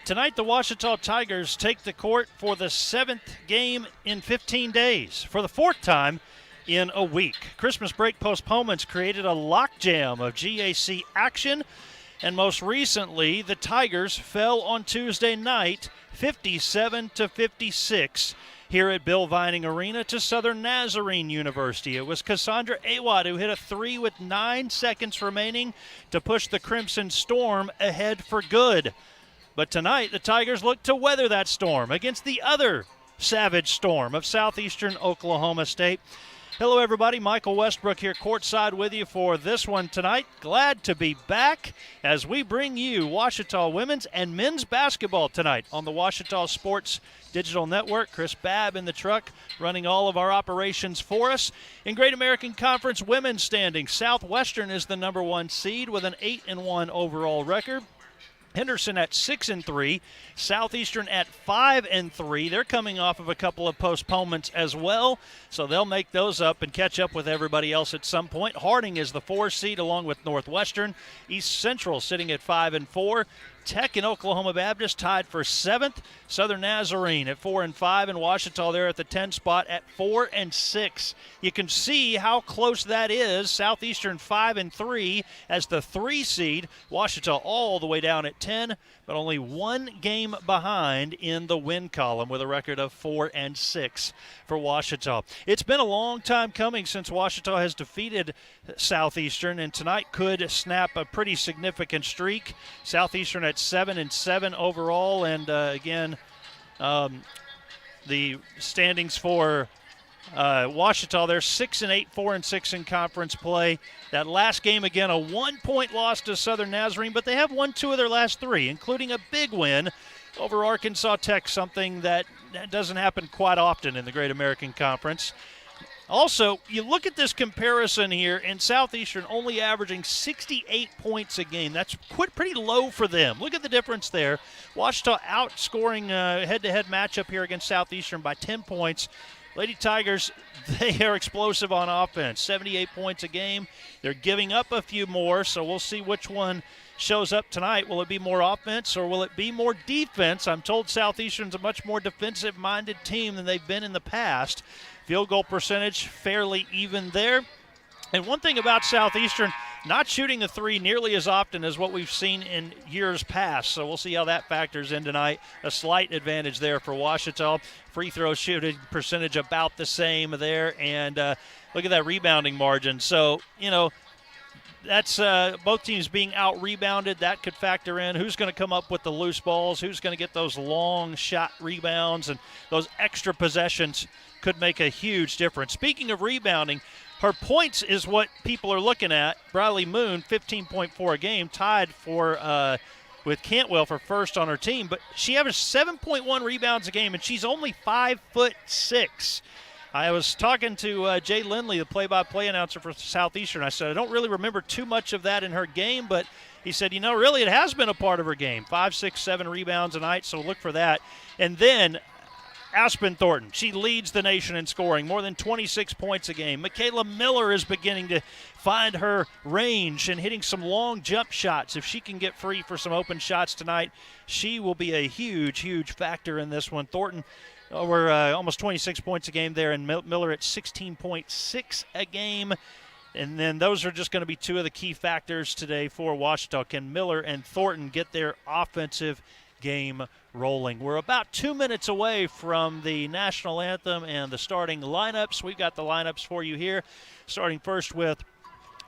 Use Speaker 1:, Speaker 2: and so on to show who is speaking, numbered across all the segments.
Speaker 1: Tonight, the Ouachita Tigers take the court for the 7th game in 15 days, for the 4th time in a week. Christmas break postponements created a logjam of GAC action, and most recently, the Tigers fell on Tuesday night 57-56 here at Bill Vining Arena to Southern Nazarene University. It was Cassandra Awad who hit a three with 9 seconds remaining to push the Crimson Storm ahead for good. But tonight, the Tigers look to weather that storm against the other savage storm of Southeastern Oklahoma State. Hello, everybody. Michael Westbrook here courtside with you for this one tonight. Glad to be back as we bring you Ouachita women's and men's basketball tonight on the Ouachita Sports Digital Network. Chris Babb in the truck running all of our operations for us. In Great American Conference women's standings, Southwestern is the number 1 seed with an 8-1 overall record. Henderson at 6-3, Southeastern at 5-3. They're coming off of a couple of postponements as well, so they'll make those up and catch up with everybody else at some point. Harding is the 4 seed along with Northwestern. East Central sitting at 5-4. Tech and Oklahoma Baptist tied for 7th. Southern Nazarene at 4-5, and Ouachita there at the 10 spot at 4-6. You can see how close that is. Southeastern 5-3 as the 3 seed. Ouachita all the way down at 10, but only 1 game behind in the win column with a record of 4-6 for Ouachita. It's been a long time coming since Ouachita has defeated Southeastern, and tonight could snap a pretty significant streak. Southeastern at 7-7 overall, and again, the standings for Ouachita, they're 6-8, 4-6 in conference play. That last game, again, a 1-point loss to Southern Nazarene, but they have won 2 of their last 3, including a big win over Arkansas Tech, something that doesn't happen quite often in the Great American Conference. Also, you look at this comparison here, and Southeastern only averaging 68 points a game. That's pretty low for them. Look at the difference there. Ouachita outscoring a head-to-head matchup here against Southeastern by 10 points. Lady Tigers, they are explosive on offense, 78 points a game. They're giving up a few more, so we'll see which one shows up tonight. Will it be more offense or will it be more defense? I'm told Southeastern's a much more defensive-minded team than they've been in the past. Field goal percentage fairly even there. And one thing about Southeastern, not shooting the 3 nearly as often as what we've seen in years past. So we'll see how that factors in tonight. A slight advantage there for Ouachita. Free throw shooting percentage about the same there. And look at that rebounding margin. So, you know, that's both teams being out-rebounded. That could factor in who's going to come up with the loose balls, who's going to get those long shot rebounds, and those extra possessions could make a huge difference. Speaking of rebounding, her points is what people are looking at. Briley Moon, 15.4 a game, tied for with Cantwell for first on her team, but she averaged 7.1 rebounds a game, and she's only 5'6". I was talking to Jay Lindley, the play-by-play announcer for Southeastern. I said, I don't really remember too much of that in her game, but he said, you know, really it has been a part of her game. 5, 6, 7 rebounds a night, so look for that. And then Aspen Thornton, she leads the nation in scoring, more than 26 points a game. Michaela Miller is beginning to find her range and hitting some long jump shots. If she can get free for some open shots tonight, she will be a huge, huge factor in this one. Thornton over almost 26 points a game there, and Miller at 16.6 a game. And then those are just going to be 2 of the key factors today for Ouachita. Can Miller and Thornton get their offensive game rolling? We're about 2 minutes away from the national anthem and the starting lineups. We've got the lineups for you here, starting first with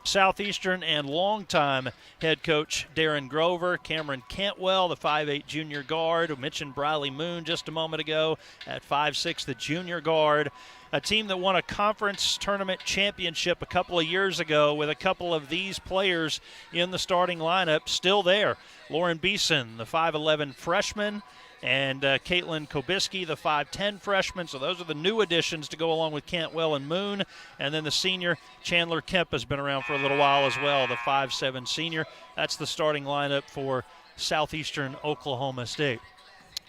Speaker 1: Southeastern and longtime head coach Darren Grover. Cameron Cantwell, the 5'8 junior guard. We mentioned Briley Moon just a moment ago at 5'6, the junior guard. A team that won a conference tournament championship a couple of years ago with a couple of these players in the starting lineup still there. Lauren Beeson, the 5'11 freshman, and Caitlin Kobiski, the 5'10 freshman. So those are the new additions to go along with Cantwell and Moon. And then the senior, Chandler Kemp, has been around for a little while as well, the 5'7 senior. That's the starting lineup for Southeastern Oklahoma State.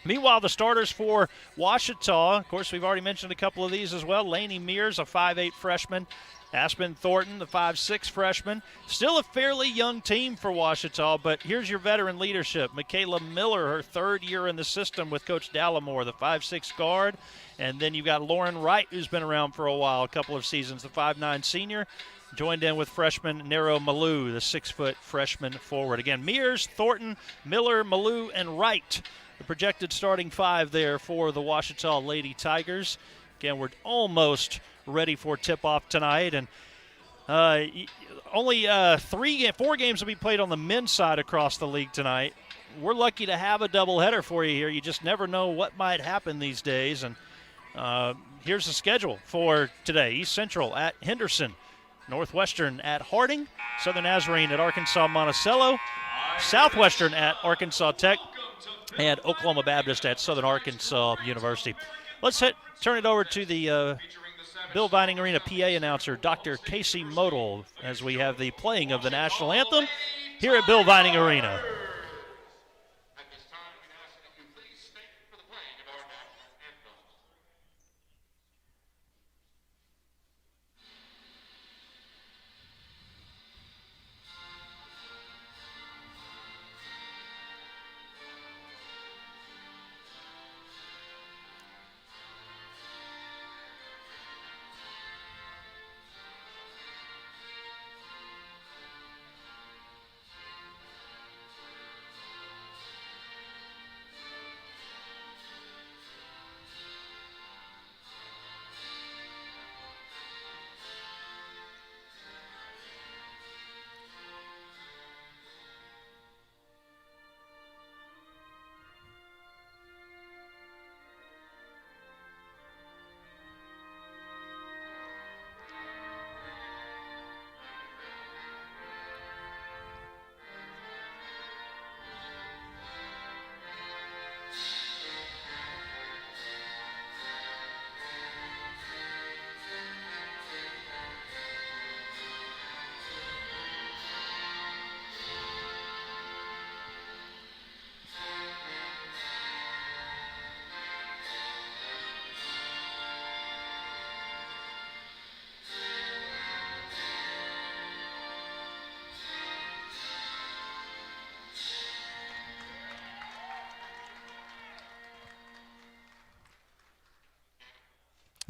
Speaker 1: Meanwhile, the starters for Ouachita, of course, we've already mentioned a couple of these as well. Lainey Mears, a 5'8 freshman. Aspen Thornton, the 5'6 freshman. Still a fairly young team for Ouachita, but here's your veteran leadership. Michaela Miller, her third year in the system with Coach Dallimore, the 5'6 guard. And then you've got Lauren Wright, who's been around for a while, a couple of seasons, the 5'9 senior. Joined in with freshman Nero Malou, the 6-foot freshman forward. Again, Mears, Thornton, Miller, Malou, and Wright, the projected starting five there for the Ouachita Lady Tigers. Again, we're almost ready for tip-off tonight, and only 4 games will be played on the men's side across the league tonight. We're lucky to have a doubleheader for you here. You just never know what might happen these days, and here's the schedule for today. East Central at Henderson, Northwestern at Harding, Southern Nazarene at Arkansas Monticello, Southwestern at Arkansas Tech, and Oklahoma Baptist at Southern Arkansas University. Let's turn it over to the Bill Vining Arena PA announcer, Dr. Casey Model, as we have the playing of the national anthem here at Bill Vining Arena.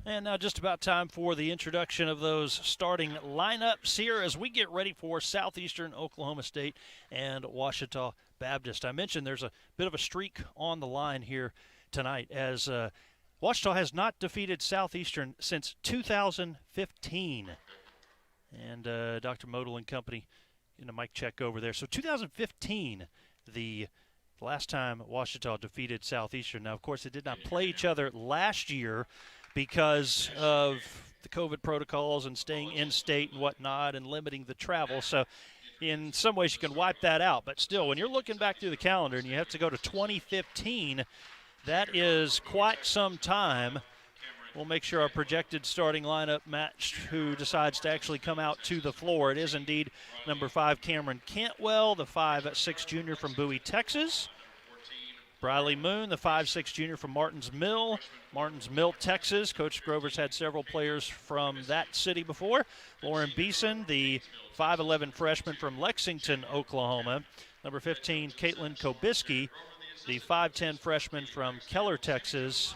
Speaker 1: And now just about time for the introduction of those starting lineups here as we get ready for Southeastern, Oklahoma State, and Ouachita Baptist. I mentioned there's a bit of a streak on the line here tonight as Ouachita has not defeated Southeastern since 2015. And Dr. Model and company in a mic check over there. So 2015, the last time Ouachita defeated Southeastern. Now, of course, they did not play each other last year because of the COVID protocols and staying in-state and whatnot and limiting the travel. So in some ways you can wipe that out. But still, when you're looking back through the calendar and you have to go to 2015, that is quite some time. We'll make sure our projected starting lineup matched who decides to actually come out to the floor. It is indeed number 5, Cameron Cantwell, the 5'6 junior from Bowie, Texas. Briley Moon, the 5'6 junior from Martins Mill, Texas. Coach Grover's had several players from that city before. Lauren Beeson, the 5'11 freshman from Lexington, Oklahoma. Number 15, Caitlin Kobisky, the 5'10 freshman from Keller, Texas.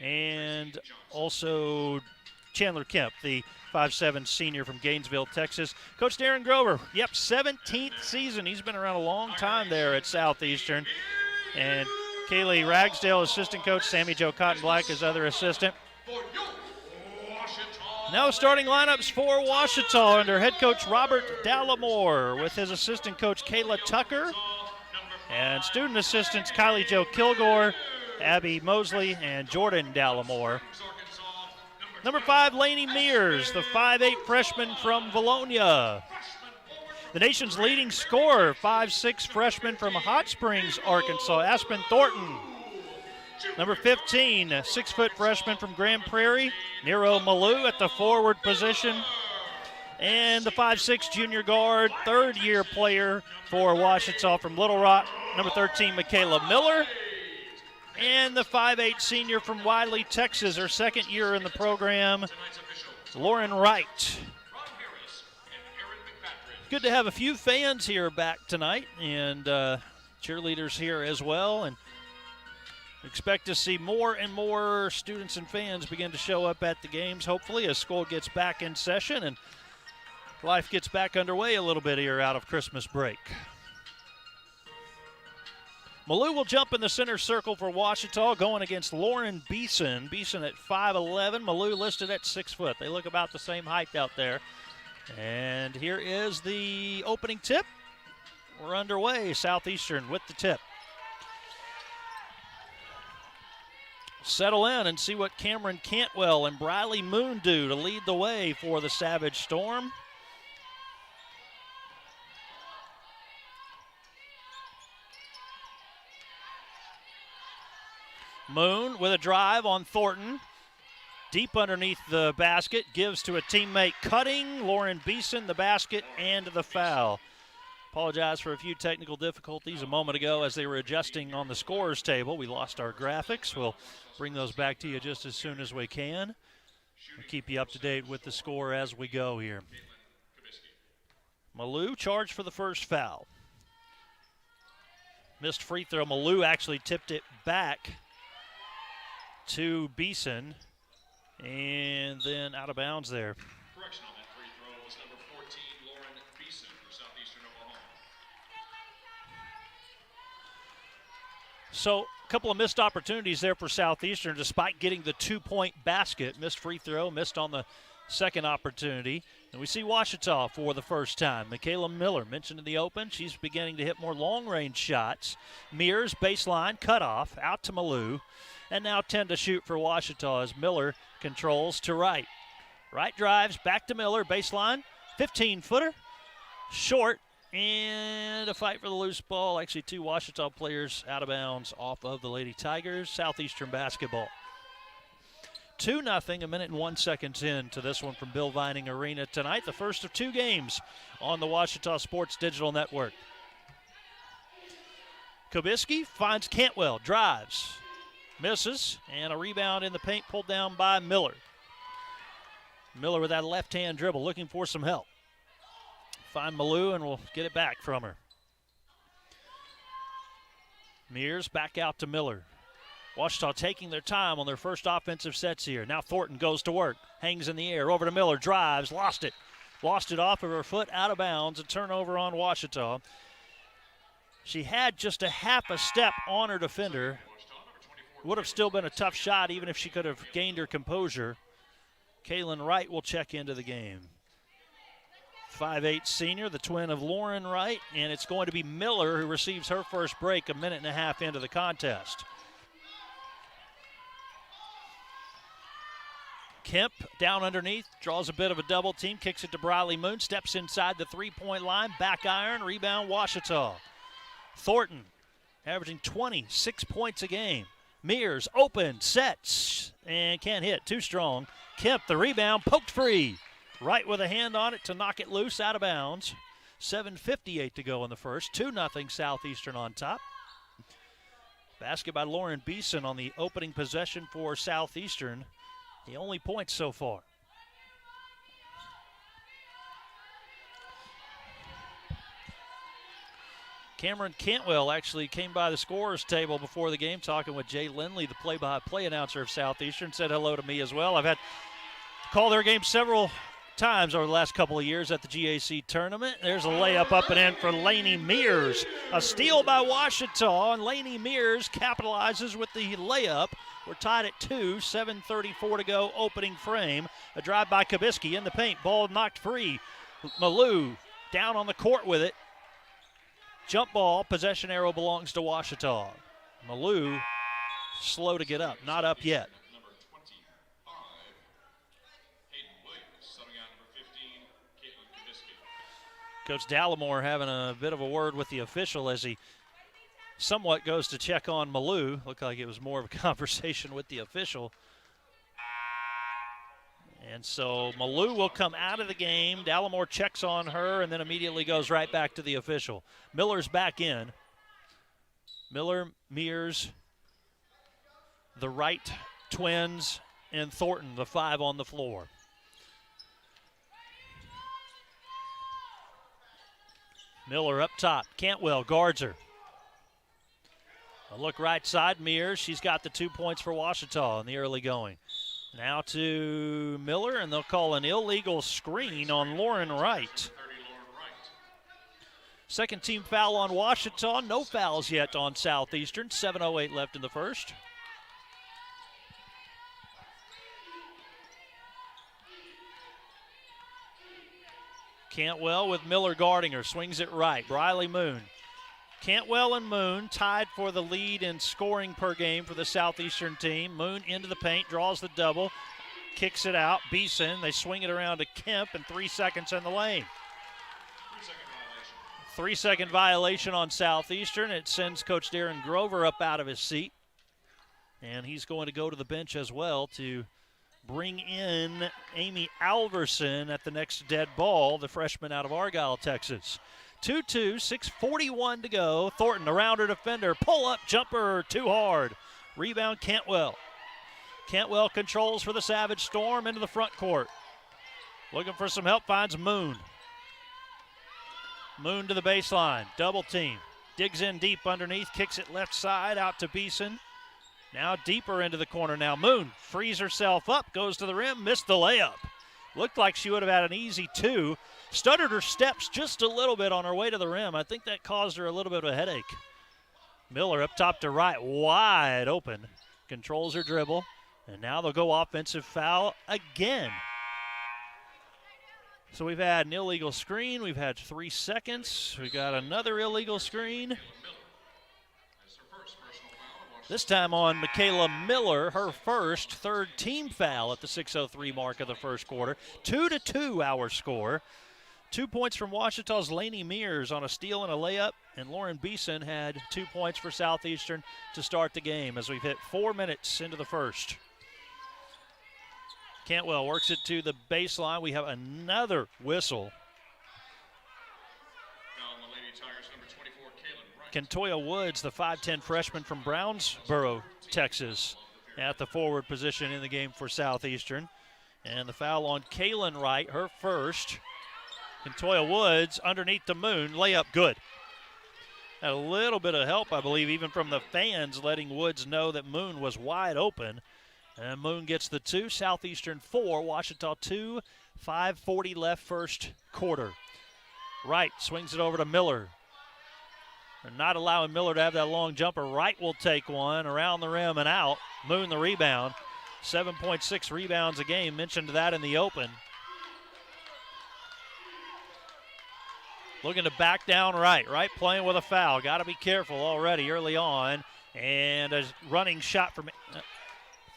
Speaker 1: And also Chandler Kemp, the 5'7 senior from Gainesville, Texas. Coach Darren Grover, 17th season. He's been around a long time there at Southeastern. And Kaylee Ragsdale, assistant coach. Sammy Jo Cotton-Black, his other assistant. Now starting lineups for Ouachita under head coach Robert Dallimore with his assistant coach Kayla Tucker. And student assistants Kylie Jo Kilgore, Abby Mosley, and Jordan Dallimore. Number 5, Lainey Mears, the 5'8 freshman from Valonia. The nation's leading scorer, 5'6 freshman from Hot Springs, Arkansas, Aspen Thornton. Number 15, 6-foot freshman from Grand Prairie, Nero Malou at the forward position. And the 5'6 junior guard, third-year player for Ouachita from Little Rock, number 13, Michaela Miller. And the 5'8 senior from Wiley, Texas, her second year in the program, Lauren Wright. Good to have a few fans here back tonight, and cheerleaders here as well, and expect to see more and more students and fans begin to show up at the games, hopefully, as school gets back in session and life gets back underway a little bit here out of Christmas break. Malou will jump in the center circle for Ouachita, going against Lauren Beeson. Beeson at 5'11", Malou listed at 6 foot. They look about the same height out there. And here is the opening tip. We're underway. Southeastern with the tip. Settle in and see what Cameron Cantwell and Briley Moon do to lead the way for the Savage Storm. Moon with a drive on Thornton. Deep underneath the basket, gives to a teammate cutting. Lauren Beeson, the basket and the foul. Apologize for a few technical difficulties a moment ago as they were adjusting on the scorer's table. We lost our graphics. We'll bring those back to you just as soon as we can. We'll keep you up to date with the score as we go here. Malou charged for the first foul. Missed free throw. Malou actually tipped it back to Beeson. And then out of bounds there.
Speaker 2: Correction on that free throw was number 14, Lauren Beeson for Southeastern Oklahoma.
Speaker 1: So a couple of missed opportunities there for Southeastern despite getting the 2-point basket. Missed free throw, missed on the second opportunity. And we see Ouachita for the first time. Michaela Miller mentioned in the open. She's beginning to hit more long-range shots. Mears, baseline, cutoff, out to Malou. And now 10 to shoot for Ouachita as Miller controls to right. Right drives, back to Miller, baseline, 15-footer, short, and a fight for the loose ball. Actually, two Ouachita players out of bounds off of the Lady Tigers. Southeastern basketball. 2-0, a minute and 1 second into this one from Bill Vining Arena tonight. The first of two games on the Ouachita Sports Digital Network. Kobiski finds Cantwell, drives. Misses, and a rebound in the paint pulled down by Miller. Miller with that left-hand dribble, looking for some help. Find Malou, and we'll get it back from her. Mears back out to Miller. Ouachita taking their time on their first offensive sets here. Now Thornton goes to work, hangs in the air, over to Miller, drives, lost it. Lost it off of her foot, out of bounds, a turnover on Ouachita. She had just a half a step on her defender. Would have still been a tough shot even if she could have gained her composure. Kaylin Wright will check into the game. 5'8" senior, the twin of Lauren Wright, and it's going to be Miller who receives her first break a minute and a half into the contest. Kemp down underneath, draws a bit of a double team, kicks it to Briley Moon, steps inside the three-point line, back iron, rebound Ouachita. Thornton averaging 26 points a game. Mears open, sets, and can't hit. Too strong. Kemp, the rebound, poked free. Right with a hand on it to knock it loose, out of bounds. 7:58 to go in the first. 2-0 Southeastern on top. Basket by Lauren Beeson on the opening possession for Southeastern. The only point so far. Cameron Cantwell actually came by the scorer's table before the game, talking with Jay Lindley, the play-by-play announcer of Southeastern, said hello to me as well. I've had called their game several times over the last couple of years at the GAC tournament. There's a layup up and in for Lainey Mears. A steal by Ouachita, and Lainey Mears capitalizes with the layup. We're tied at 2, 7:34 to go, opening frame. A drive by Kobiski in the paint, ball knocked free. Malou down on the court with it. Jump ball, possession arrow belongs to Ouachita. Malou slow to get up, not up yet.
Speaker 2: Number 25, Hayden Williams, subbing out number 15, Caitlin Kobiski.
Speaker 1: Coach Dallimore having a bit of a word with the official as he somewhat goes to check on Malou. Looked like it was more of a conversation with the official. And so Malou will come out of the game. Dallimore checks on her and then immediately goes right back to the official. Miller's back in. Miller, Mears, the Wright twins, and Thornton, the 5 on the floor. Miller up top. Cantwell guards her. A look right side. Mears. She's got the 2 points for Ouachita in the early going. Now to Miller, and they'll call an illegal screen on Lauren Wright. Second team foul on Ouachita. No fouls yet on Southeastern. 7:08 left in the first. Cantwell with Miller guarding her. Swings it right. Briley Moon. Cantwell and Moon tied for the lead in scoring per game for the Southeastern team. Moon into the paint, draws the double, kicks it out. Beeson, they swing it around to Kemp, and 3 seconds in the lane. 3-second violation on Southeastern. It sends Coach Darren Grover up out of his seat. And he's going to go to the bench as well to bring in Amy Alverson at the next dead ball, the freshman out of Argyle, Texas. 2-2, 6:41 to go. Thornton around her defender. Pull up jumper, too hard. Rebound Cantwell. Cantwell controls for the Savage Storm into the front court. Looking for some help, finds Moon. Moon to the baseline, double team. Digs in deep underneath, kicks it left side out to Beeson. Now deeper into the corner now. Moon frees herself up, goes to the rim, missed the layup. Looked like she would have had an easy two. Stuttered her steps just a little bit on her way to the rim. I think that caused her a little bit of a headache. Miller up top to right, wide open. Controls her dribble. And now they'll go offensive foul again. So we've had an illegal screen. We've had 3 seconds. We got another illegal screen. This time on Michaela Miller, her first, third team foul at the 6:03 mark of the first quarter. 2-2 our score. 2 points from Ouachita's Lainey Mears on a steal and a layup, and Lauren Beeson had 2 points for Southeastern to start the game as we've hit 4 minutes into the first. Cantwell works it to the baseline. We have another whistle. Kentoya Woods, the 5'10 freshman from Brownsboro, Texas, at the forward position in the game for Southeastern. And the foul on Kaylin Wright, her first. Kentoya Woods underneath the Moon, layup good. Had a little bit of help, I believe, even from the fans, letting Woods know that Moon was wide open. And Moon gets the 2, Southeastern 4, Ouachita 2, 5:40 left first quarter. Wright swings it over to Miller. They're not allowing Miller to have that long jumper. Wright will take one around the rim and out. Moon the rebound. 7.6 rebounds a game. Mentioned that in the open. Looking to back down Wright. Wright playing with a foul. Got to be careful already early on. And a running shot from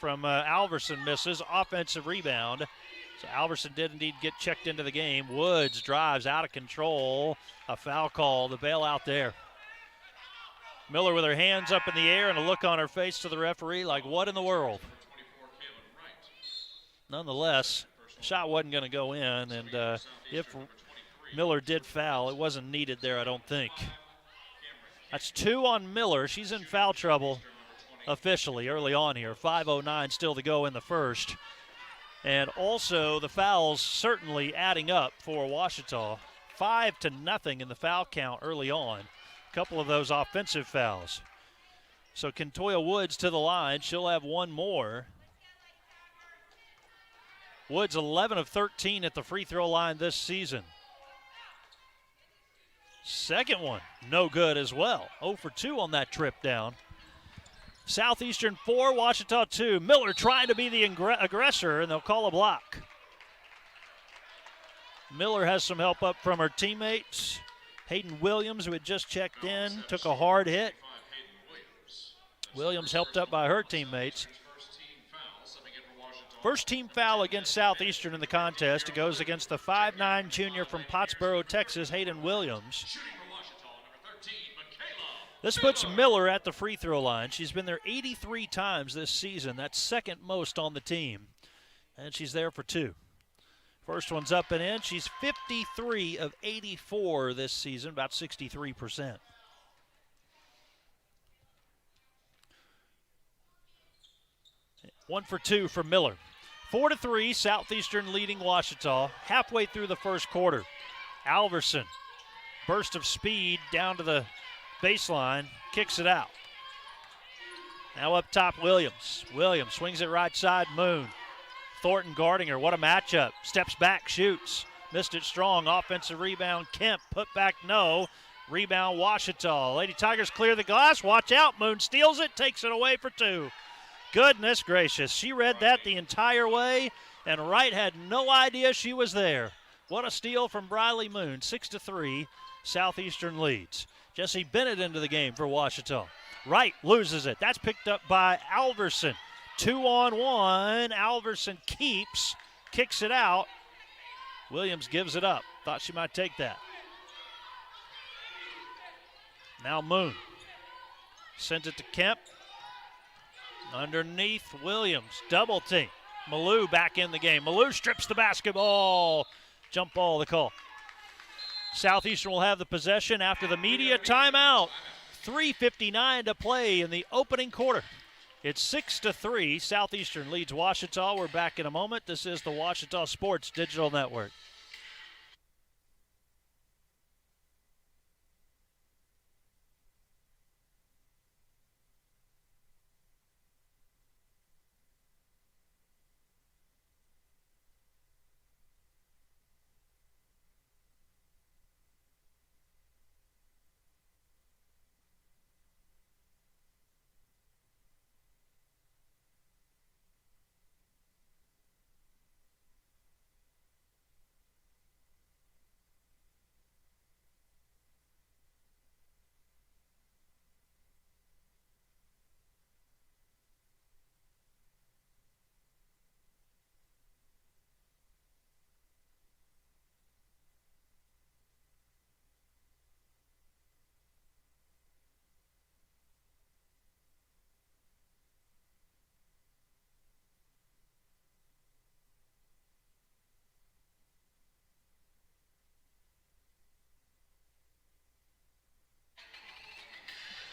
Speaker 1: Alverson misses. Offensive rebound. So Alverson did indeed get checked into the game. Woods drives out of control. A foul call. The bailout there. Miller with her hands up in the air and a look on her face to the referee like, what in the world? Nonetheless, the shot wasn't going to go in, and if Miller did foul, it wasn't needed there, I don't think. That's 2 on Miller. She's in foul trouble officially early on here. 5:09 still to go in the first. And also the fouls certainly adding up for Ouachita. 5-0 in the foul count early on. Couple of those offensive fouls. So Kentoya Woods to the line. She'll have one more. Woods 11 of 13 at the free throw line this season. Second one, no good as well. 0 for 2 on that trip down. Southeastern 4, Ouachita 2. Miller trying to be the aggressor, and they'll call a block. Miller has some help up from her teammates. Hayden Williams, who had just checked in, took a hard hit. Williams helped up by her teammates. First team foul against Southeastern in the contest. It goes against the 5'9 junior from Pottsboro, Texas, Hayden Williams. This puts Miller at the free throw line. She's been there 83 times this season. That's second most on the team. And she's there for 2. First one's up and in. She's 53 of 84 this season, about 63%. One for 2 for Miller. 4-3, Southeastern leading Ouachita halfway through the first quarter. Alverson burst of speed down to the baseline, kicks it out. Now up top, Williams. Williams swings it right side, Moon. Thornton guarding her. What a matchup. Steps back, shoots. Missed it strong. Offensive rebound, Kemp. Put back, no. Rebound, Washita. Lady Tigers clear the glass. Watch out. Moon steals it, takes it away for two. Goodness gracious. She read that the entire way, and Wright had no idea she was there. What a steal from Briley Moon. 6-3, Southeastern leads. Jesse Bennett into the game for Washita. Wright loses it. That's picked up by Alverson. 2-on-1. Alverson keeps, kicks it out. Williams gives it up. Thought she might take that. Now Moon. Sends it to Kemp. Underneath Williams. Double team. Malou back in the game. Malou strips the basketball. Jump ball, the call. Southeastern will have the possession after the media timeout. 3:59 to play in the opening quarter. It's 6-3. Southeastern leads Washita. We're back in a moment. This is the Washita Sports Digital Network.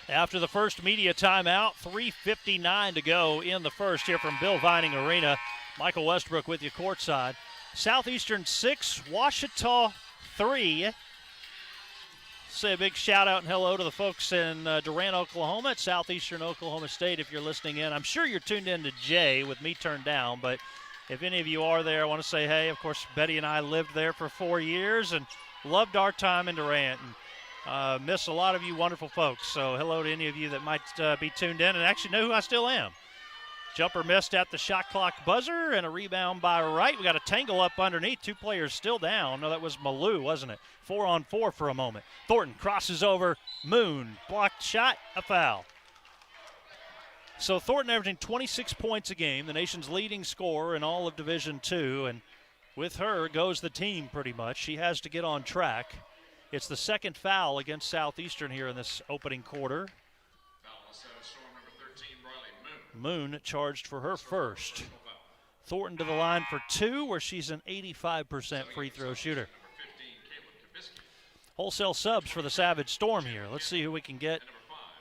Speaker 1: After the first media timeout, 3:59 to go in the first here from Bill Vining Arena. Michael Westbrook with you courtside. Southeastern 6, Washita 3. Say a big shout out and hello to the folks in Durant, Oklahoma at Southeastern Oklahoma State if you're listening in. I'm sure you're tuned in to Jay with me turned down, but if any of you are there, I want to say hey. Of course, Betty and I lived there for 4 years and loved our time in Durant. And miss a lot of you wonderful folks. So hello to any of you that might be tuned in and actually know who I still am. Jumper missed at the shot clock buzzer and a rebound by Wright. We got a tangle up underneath. Two players still down. No, that was Malou, wasn't it? 4-on-4 for a moment. Thornton crosses over Moon. Blocked shot, a foul. So Thornton averaging 26 points a game, the nation's leading scorer in all of Division II. And with her goes the team pretty much. She has to get on track. It's the second foul against Southeastern here in this opening quarter. Moon charged for her first. Thornton to the line for two, where she's an 85% free throw shooter. Wholesale subs for the Savage Storm here. Let's see who we can get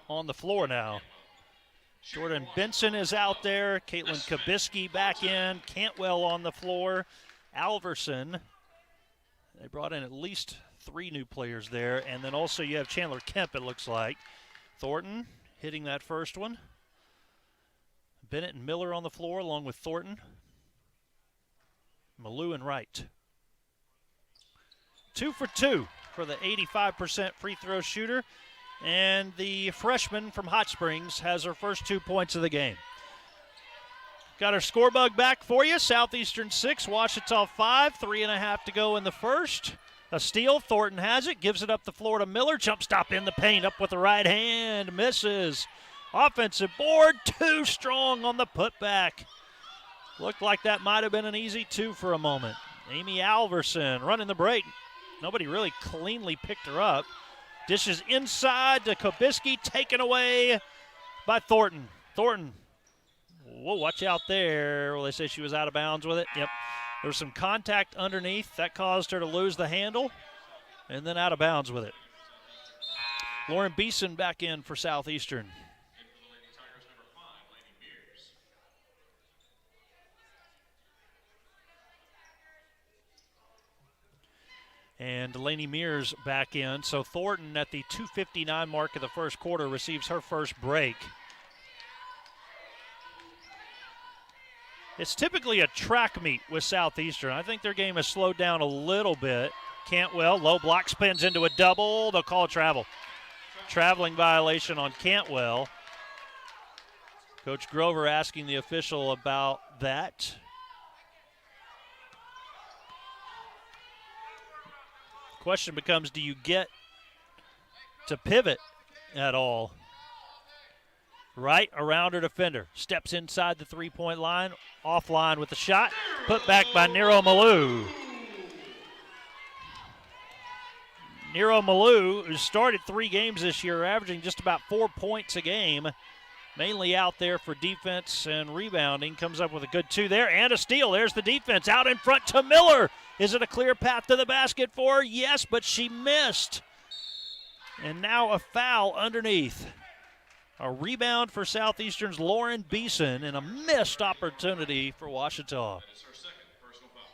Speaker 1: on the floor now. Jordan Benson is out there. Caitlin Kabisky back in. Cantwell on the floor. Alverson. They brought in at least 3 new players there. And then also you have Chandler Kemp, it looks like. Thornton hitting that first one. Bennett and Miller on the floor along with Thornton. Malou and Wright. 2 for 2 for the 85% free throw shooter. And the freshman from Hot Springs has her first 2 points of the game. Got our score bug back for you. Southeastern 6, Washita 5, 3.5 to go in the first. A steal, Thornton has it, gives it up the floor to Miller. Jump stop in the paint, up with the right hand, misses. Offensive board, too strong on the putback. Looked like that might have been an easy 2 for a moment. Amy Alverson running the break. Nobody really cleanly picked her up. Dishes inside to Kabisky, taken away by Thornton. Thornton, whoa, watch out there. Well, they say she was out of bounds with it. Yep. There was some contact underneath. That caused her to lose the handle, and then out of bounds with it. Lauren Beeson back in for Southeastern. And Delaney Mears back in. So Thornton at the 2:59 mark of the first quarter receives her first break. It's typically a track meet with Southeastern. I think their game has slowed down a little bit. Cantwell, low block, spins into a double. They'll call travel. Traveling violation on Cantwell. Coach Grover asking the official about that. Question becomes, do you get to pivot at all? Right around her defender. Steps inside the three-point line. Offline with the shot. Put back by Nero Malou. Nero Malou, who started 3 games this year, averaging just about 4 points a game. Mainly out there for defense and rebounding. Comes up with a good 2 there and a steal. There's the defense out in front to Miller. Is it a clear path to the basket for her? Yes, but she missed. And now a foul underneath. A rebound for Southeastern's Lauren Beeson and a missed opportunity for Ouachita.
Speaker 2: That is her second personal foul.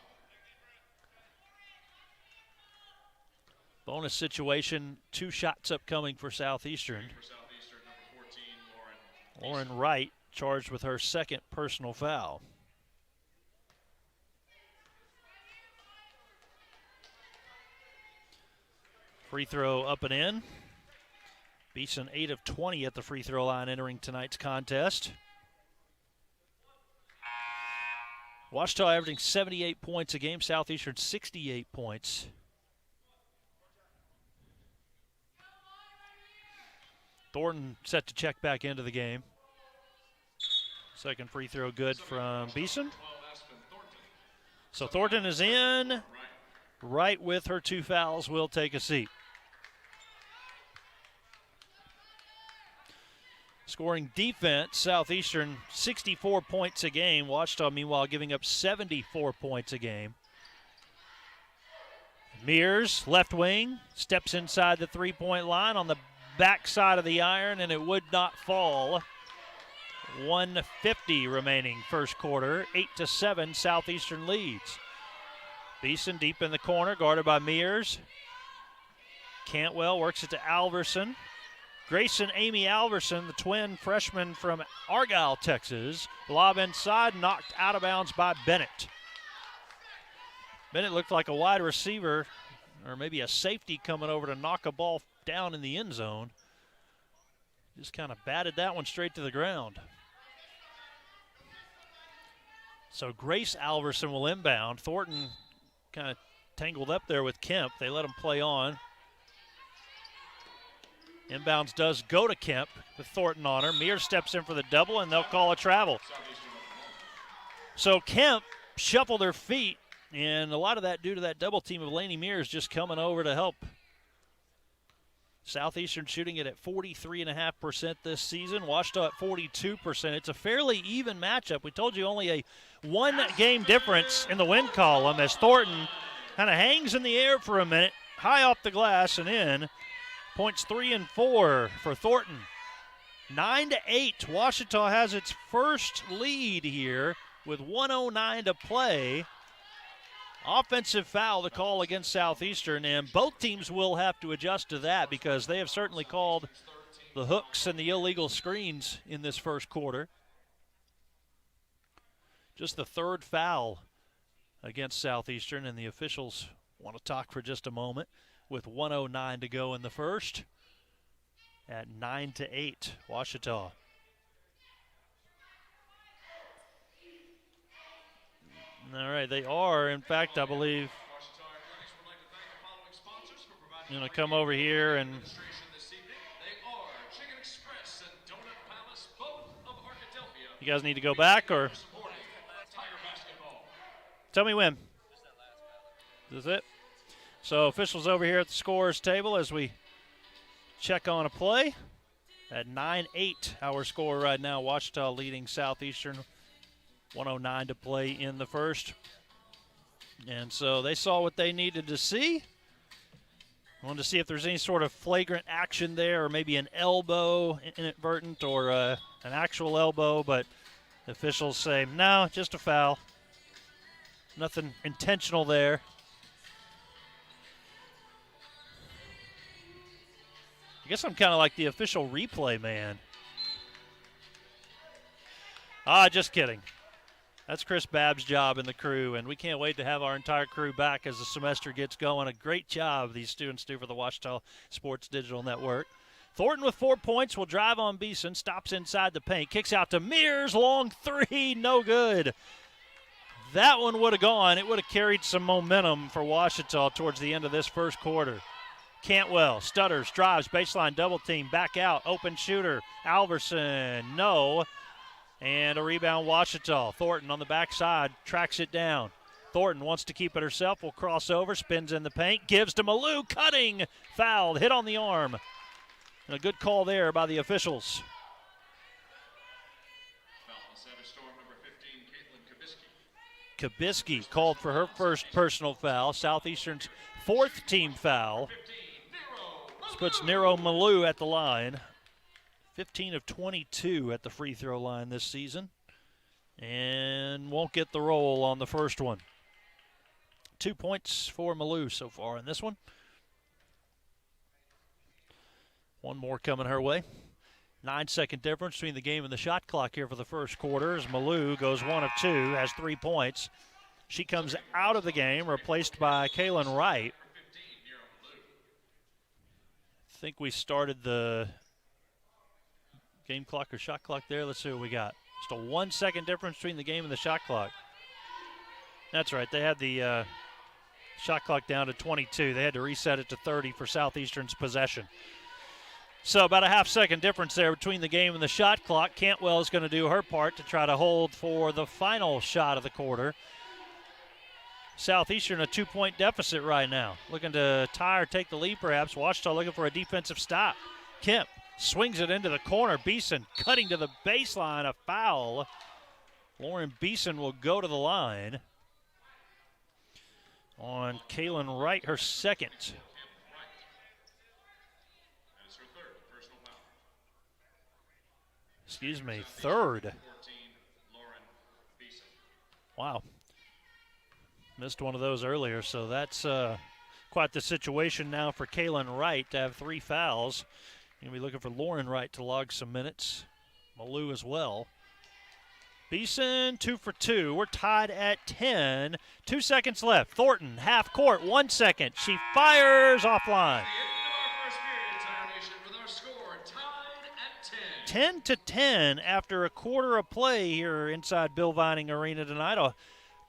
Speaker 1: Bonus situation, 2 shots upcoming for Southeastern.
Speaker 2: For Southeastern, number 14,
Speaker 1: Lauren Wright charged with her second personal foul. Free throw up and in. Beeson 8 of 20 at the free throw line entering tonight's contest. Ouachita averaging 78 points a game. Southeastern 68 points. Thornton set to check back into the game. Second free throw good from Beeson. So Thornton is in. Right with her 2 fouls will take a seat. Scoring defense, Southeastern 64 points a game. Ouachita, meanwhile, giving up 74 points a game. Mears, left wing, steps inside the three-point line on the backside of the iron, and it would not fall. 1:50 remaining first quarter. 8-7, Southeastern leads. Beeson deep in the corner, guarded by Mears. Cantwell works it to Alverson. Grayson Amy Alverson, the twin freshman from Argyle, Texas. Lob inside, knocked out of bounds by Bennett. Bennett looked like a wide receiver, or maybe a safety coming over to knock a ball down in the end zone. Just kind of batted that one straight to the ground. So Grace Alverson will inbound. Thornton kind of tangled up there with Kemp. They let him play on. Inbounds does go to Kemp with Thornton on her. Mears steps in for the double, and they'll call a travel. So Kemp shuffled her feet, and a lot of that due to that double team of Laney Mears just coming over to help. Southeastern shooting it at 43.5% this season. Ouachita at 42%. It's a fairly even matchup. We told you only a 1-game difference in the win column as Thornton kind of hangs in the air for a minute, high off the glass and in. Points 3 and 4 for Thornton. 9-8. Ouachita has its first lead here with 1:09 to play. Offensive foul to call against Southeastern, and both teams will have to adjust to that because they have certainly called the hooks and the illegal screens in this first quarter. Just the 3rd foul against Southeastern, and the officials want to talk for just a moment with 1:09 to go in the first at 9-8, Ouachita. All right, they are, in fact, I believe, going to come over here and you guys need to go back, or tell me when. Is this it? So officials over here at the scorer's table as we check on a play. At 9-8, our score right now, Ouachita leading Southeastern. 1:09 to play in the first. And so they saw what they needed to see. Wanted to see if there's any sort of flagrant action there, or maybe an elbow inadvertent, or an actual elbow, but the officials say, no, just a foul. Nothing intentional there. I guess I'm kind of like the official replay man. Just kidding. That's Chris Babb's job and the crew, and we can't wait to have our entire crew back as the semester gets going. A great job these students do for the Ouachita Sports Digital Network. Thornton with 4 points will drive on Beeson, stops inside the paint, kicks out to Mears, long three, no good. That one would have gone. It would have carried some momentum for Ouachita towards the end of this first quarter. Cantwell stutters, drives, baseline double team, back out, open shooter, Alverson, no. And a rebound, Ouachita. Thornton on the backside, tracks it down. Thornton wants to keep it herself, will cross over, spins in the paint, gives to Malou, cutting, fouled, hit on the arm. And a good call there by the officials.
Speaker 2: Foul on Savage Storm, number 15, Caitlin Kabisky.
Speaker 1: Kabisky called for her first personal foul, Southeastern's fourth team foul. This puts Nero Malou at the line. 15 of 22 at the free throw line this season. And won't get the roll on the first one. 2 points for Malou so far in this one. One more coming her way. 9-second difference between the game and the shot clock here for the first quarter as Malou goes 1 of 2, has 3 points. She comes out of the game, replaced by Kaylin Wright. I think we started the game clock or shot clock there. Let's see what we got. Just a 1 second difference between the game and the shot clock. That's right. They had the shot clock down to 22. They had to reset it to 30 for Southeastern's possession. So about a half-second difference there between the game and the shot clock. Cantwell is going to do her part to try to hold for the final shot of the quarter. Southeastern a 2-point deficit right now. Looking to tie or take the lead perhaps. Ouachita looking for a defensive stop. Kemp swings it into the corner. Beeson cutting to the baseline. A foul. Lauren Beeson will go to the line on Kaylin Wright, her second. Excuse me, third. Wow. Missed one of those earlier, so that's quite the situation now for Kaylin Wright to have 3 fouls. Going to be looking for Lauren Wright to log some minutes. Malou as well. Beeson, 2 for 2. We're tied at 10. 2 seconds left. Thornton, half court, 1 second. She fires offline. 10-10 after a quarter of play here inside Bill Vining Arena tonight. A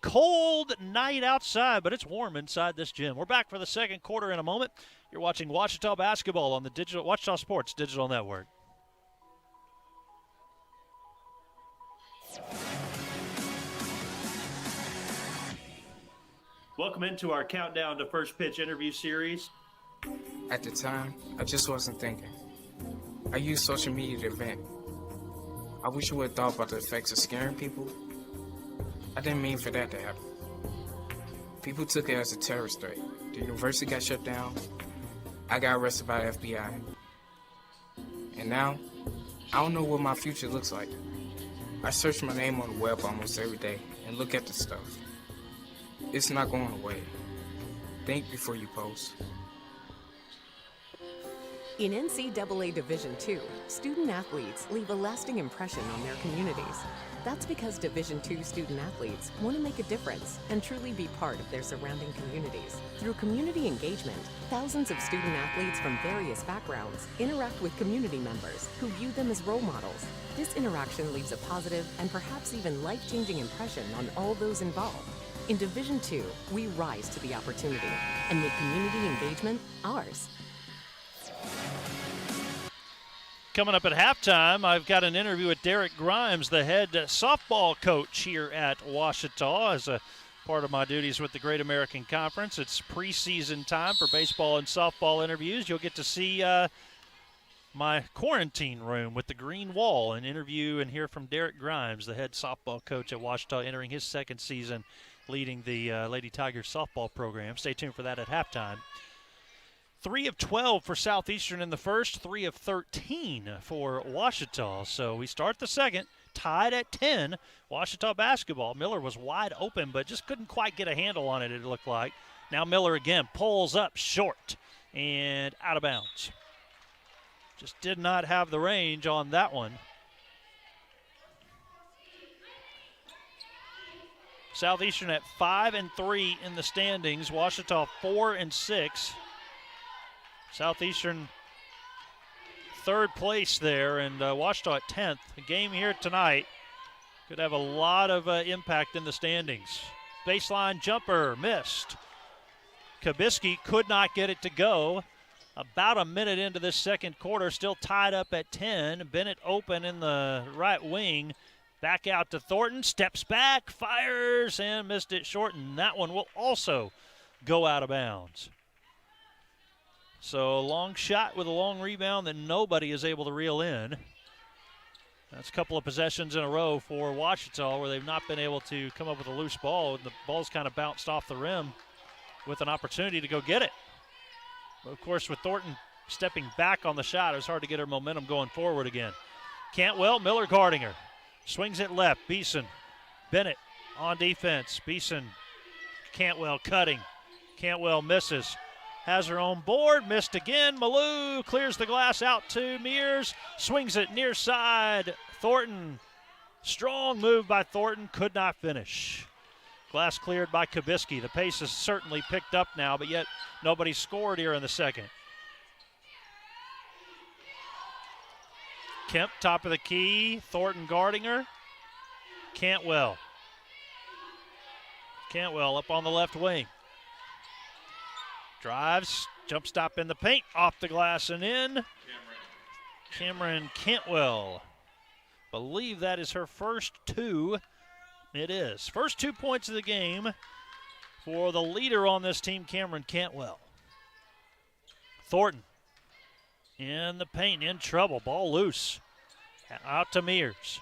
Speaker 1: cold night outside, but it's warm inside this gym. We're back for the second quarter in a moment. You're watching Ouachita basketball on the Ouachita Sports Digital Network. Welcome into our Countdown to First Pitch interview series.
Speaker 3: At the time, I just wasn't thinking. I used social media to vent. I wish I would have thought about the effects of scaring people. I didn't mean for that to happen. People took it as a terrorist threat. The university got shut down. I got arrested by the FBI. And now, I don't know what my future looks like. I search my name on the web almost every day and look at the stuff. It's not going away. Think before you post.
Speaker 4: In NCAA Division II, student athletes leave a lasting impression on their communities. That's because Division II student athletes want to make a difference and truly be part of their surrounding communities. Through community engagement, thousands of student athletes from various backgrounds interact with community members who view them as role models. This interaction leaves a positive and perhaps even life-changing impression on all those involved. In Division II, we rise to the opportunity and make community engagement ours.
Speaker 1: Coming up at halftime, I've got an interview with Derek Grimes, the head softball coach here at Ouachita. As a part of my duties with the Great American Conference, it's preseason time for baseball and softball interviews. You'll get to see my quarantine room with the green wall, an interview and hear from Derek Grimes, the head softball coach at Ouachita, entering his second season leading the Lady Tigers softball program. Stay tuned for that at halftime. 3 of 12 for Southeastern in the first, 3 of 13 for Ouachita. So we start the second, tied at 10. Ouachita basketball. Miller was wide open, but just couldn't quite get a handle on it, it looked like. Now Miller again pulls up short and out of bounds. Just did not have the range on that one. Southeastern at 5-3 in the standings. Ouachita 4-6. Southeastern third place there, and Ouachita at 10th. A game here tonight could have a lot of impact in the standings. Baseline jumper missed. Kabisky could not get it to go. About a minute into this second quarter, still tied up at 10. Bennett open in the right wing. Back out to Thornton, steps back, fires, and missed it short, and that one will also go out of bounds. So a long shot with a long rebound that nobody is able to reel in. That's a couple of possessions in a row for Ouachita where they've not been able to come up with a loose ball, and the ball's kind of bounced off the rim with an opportunity to go get it. But of course, with Thornton stepping back on the shot, it was hard to get her momentum going forward again. Cantwell, Miller guarding her. Swings it left, Beeson. Bennett on defense. Beeson, Cantwell cutting. Cantwell misses. Has her own board, missed again. Malou clears the glass out to Mears. Swings it near side. Thornton, strong move by Thornton, could not finish. Glass cleared by Kabisky. The pace has certainly picked up now, but yet nobody scored here in the second. Kemp, top of the key. Thornton guarding her. Cantwell. Cantwell up on the left wing. Drives, jump stop in the paint, off the glass and in. Cameron Cantwell. Believe that is her first two. It is. First 2 points of the game for the leader on this team, Cameron Cantwell. Thornton in the paint, in trouble. Ball loose. Out to Mears.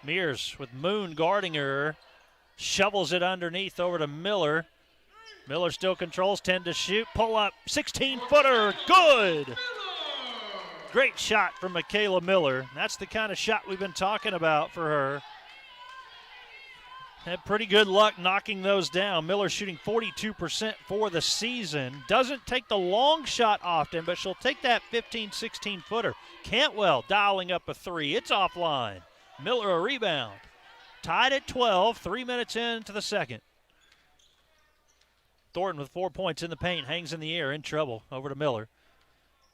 Speaker 1: Mears with Moon guarding her. Shovels it underneath over to Miller. Miller still controls, 10 to shoot. Pull up, 16-footer, good! Great shot from Michaela Miller. That's the kind of shot we've been talking about for her. Had pretty good luck knocking those down. Miller shooting 42% for the season. Doesn't take the long shot often, but she'll take that 15, 16-footer. Cantwell dialing up a three. It's offline. Miller a rebound. Tied at 12, 3 minutes into the second. Thornton with 4 points in the paint, hangs in the air, in trouble. Over to Miller.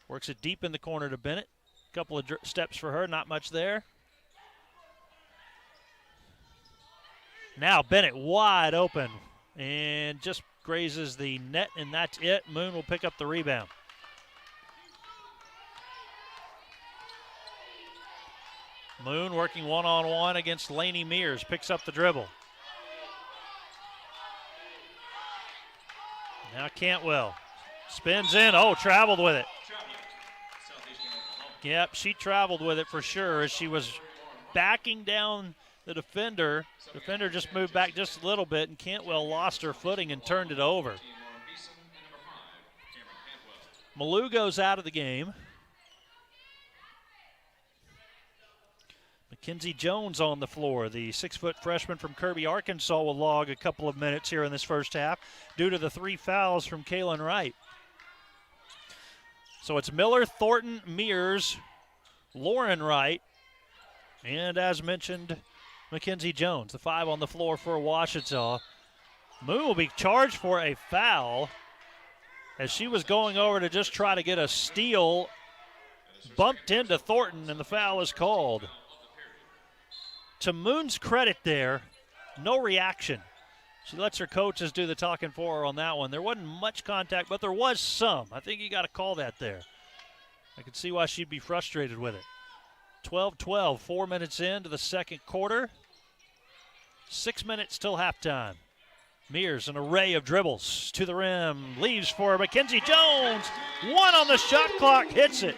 Speaker 1: Works it deep in the corner to Bennett. Couple of steps for her, not much there. Now Bennett wide open and just grazes the net, and that's it. Moon will pick up the rebound. Moon working one-on-one against Lainey Mears, picks up the dribble. Now Cantwell spins in. Oh, traveled with it. Yep, she traveled with it for sure as she was backing down the defender. Defender just moved back just a little bit, and Cantwell lost her footing and turned it over. Malou goes out of the game. Mackenzie Jones on the floor. The 6-foot freshman from Kirby, Arkansas will log a couple of minutes here in this first half due to the 3 fouls from Kaylin Wright. So it's Miller, Thornton, Mears, Lauren Wright, and as mentioned, Mackenzie Jones, the 5 on the floor for Ouachita. Moon will be charged for a foul as she was going over to just try to get a steal, bumped into Thornton, and the foul is called. To Moon's credit there, no reaction. She lets her coaches do the talking for her on that one. There wasn't much contact, but there was some. I think you got to call that there. I can see why she'd be frustrated with it. 12-12, 4 minutes into the second quarter. 6 minutes till halftime. Mears, an array of dribbles to the rim. Leaves for Mackenzie Jones. 1 on the shot clock, hits it.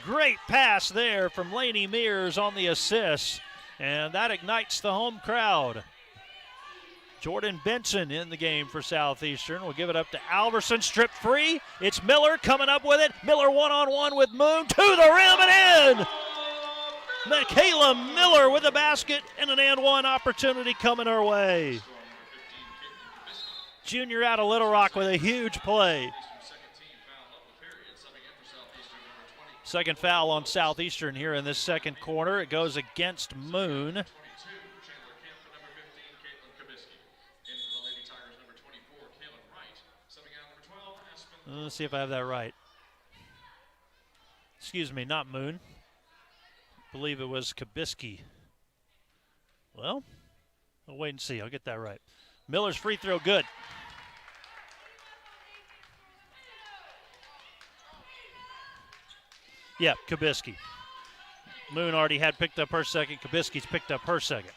Speaker 1: Great pass there from Lainey Mears on the assist. And that ignites the home crowd. Jordan Benson in the game for Southeastern. We'll give it up to Alverson, strip free. It's Miller coming up with it. Miller one-on-one with Moon to the rim and in. Michaela Miller with a basket and an and one opportunity coming her way. Junior out of Little Rock with a huge play. Second foul on Southeastern here in this second quarter. It goes against Moon.
Speaker 2: 22, Chandler Kemp for number 15, Caitlin Kabisky. In for the Lady Tigers, number 24, Kaylin Wright. Subbing out number 12, Aspen.
Speaker 1: Let's see if I have that right. Excuse me, not Moon. I believe it was Kabisky. Well, we'll wait and see. I'll get that right. Miller's free throw good. Yeah, Kabisky. Moon already had picked up her second. Kabisky's picked up her second.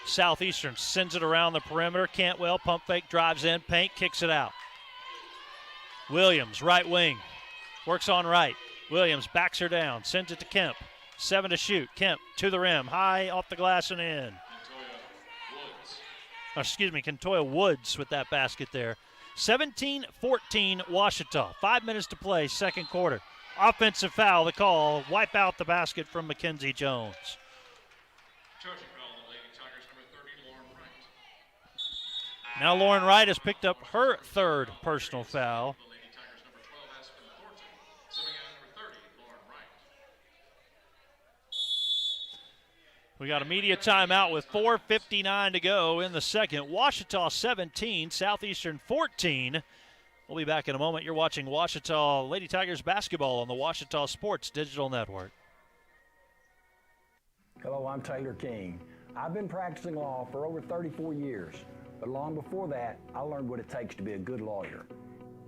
Speaker 1: Southeastern sends it around the perimeter. Cantwell, pump fake, drives in, paint, kicks it out. Williams, right wing, works on right. Williams backs her down, sends it to Kemp. 7 to shoot. Kemp to the rim, high off the glass and in. Kentoya Woods with that basket there. 17-14 Washita. 5 minutes to play, second quarter. Offensive foul, the call. Wipe out the basket from Mackenzie Jones.
Speaker 2: Charging foul on the Lady Tigers, number 30, Lauren Wright.
Speaker 1: Now Lauren Wright has picked up her third personal foul.
Speaker 2: The Lady Tigers, number 12, Aspen Thornton. Subbing out number 30, Lauren Wright.
Speaker 1: We got a media timeout with 4:59 to go in the second. Washita 17, Southeastern 14. We'll be back in a moment. You're watching Washita Lady Tigers basketball on the Washita Sports Digital Network.
Speaker 5: Hello, I'm Taylor King. I've been practicing law for over 34 years, but long before that, I learned what it takes to be a good lawyer,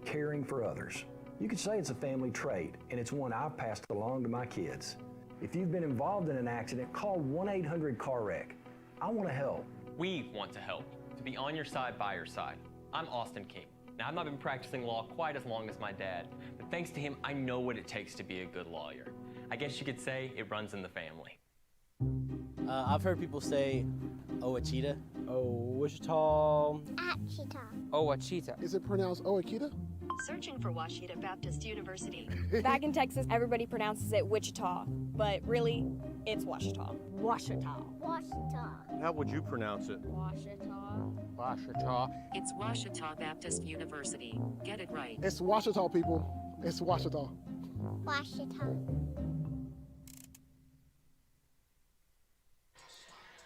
Speaker 5: caring for others. You could say it's a family trait, and it's one I've passed along to my kids. If you've been involved in an accident, call 1-800-CAR-WRECK. I want to help.
Speaker 6: We want to help, to be on your side, by your side. I'm Austin King. Now, I've not been practicing law quite as long as my dad, but thanks to him, I know what it takes to be a good lawyer. I guess you could say it runs in the family.
Speaker 7: I've heard people say Ouachita.
Speaker 8: Wichita.
Speaker 9: Ouachita.
Speaker 8: Is it pronounced Ouachita?
Speaker 10: Searching for Washita Baptist University.
Speaker 11: Back in Texas, everybody pronounces it Wichita, but really, it's Washita.
Speaker 10: Washita.
Speaker 12: Washita.
Speaker 13: How would you pronounce it?
Speaker 12: Washita.
Speaker 9: Washita.
Speaker 10: It's Washita Baptist University. Get it right.
Speaker 8: It's Washita, people. It's Washita.
Speaker 12: Washita.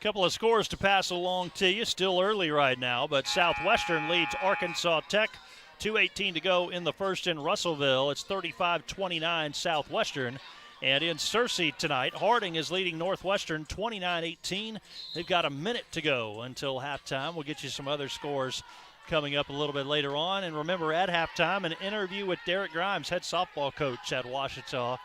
Speaker 1: Couple of scores to pass along to you. Still early right now, but Southwestern leads Arkansas Tech. 2:18 to go in the first in Russellville. It's 35-29 Southwestern. And in Searcy tonight, Harding is leading Northwestern 29-18. They've got a minute to go until halftime. We'll get you some other scores coming up a little bit later on. And remember, at halftime, an interview with Derek Grimes, head softball coach at Washita,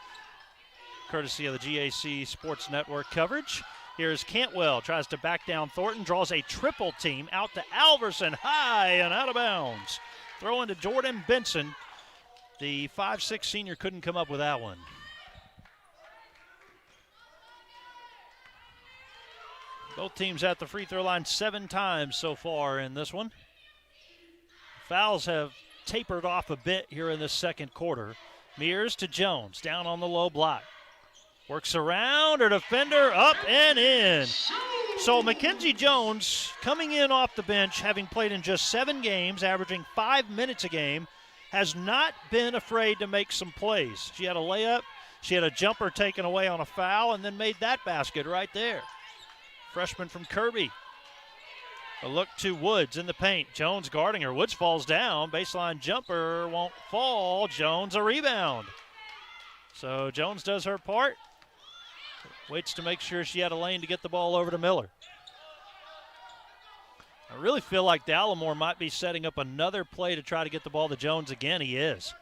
Speaker 1: courtesy of the GAC Sports Network coverage. Here's Cantwell, tries to back down Thornton, draws a triple team out to Alverson, high and out of bounds. Throw into Jordan Benson. The 5'6" senior couldn't come up with that one. Both teams at the free throw line 7 times so far in this one. Fouls have tapered off a bit here in this second quarter. Mears to Jones, down on the low block. Works around, her defender up and in. So Mackenzie Jones coming in off the bench, having played in just 7 games, averaging 5 minutes a game, has not been afraid to make some plays. She had a layup, she had a jumper taken away on a foul, and then made that basket right there. Freshman from Kirby. A look to Woods in the paint. Jones guarding her. Woods falls down. Baseline jumper won't fall. Jones a rebound. So Jones does her part. Waits to make sure she had a lane to get the ball over to Miller. I really feel like Dallimore might be setting up another play to try to get the ball to Jones again. He is.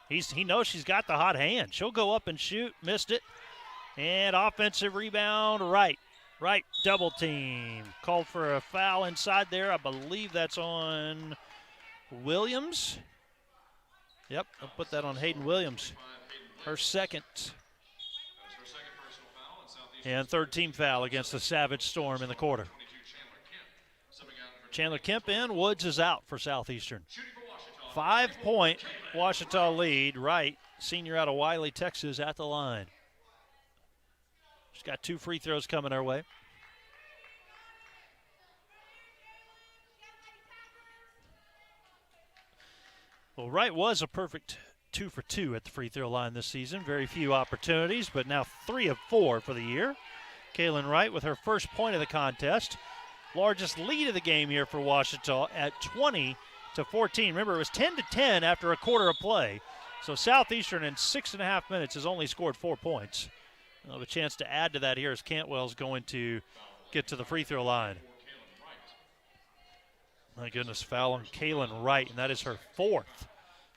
Speaker 1: He knows she's got the hot hand. She'll go up and shoot. Missed it. And offensive rebound, right. Right, double team. Called for a foul inside there. I believe that's on Williams. Yep, I'll put that on Hayden Williams. Her second. And third team foul against the Savage Storm in the quarter. Chandler Kemp in. Woods is out for Southeastern. 5-point Washita lead. Wright, senior out of Wiley, Texas, at the line. She's got 2 free throws coming our way. Well, Wright was a perfect 2 for 2 at the free throw line this season. Very few opportunities, but now 3 of 4 for the year. Kaylin Wright with her first point of the contest. Largest lead of the game here for Ouachita at 20-14. Remember, it was 10-10 after a quarter of play. So Southeastern in 6.5 minutes has only scored 4 points. They'll have a chance to add to that here as Cantwell's going to get to the free throw line. My goodness, foul on Kaylin Wright, and that is her 4th.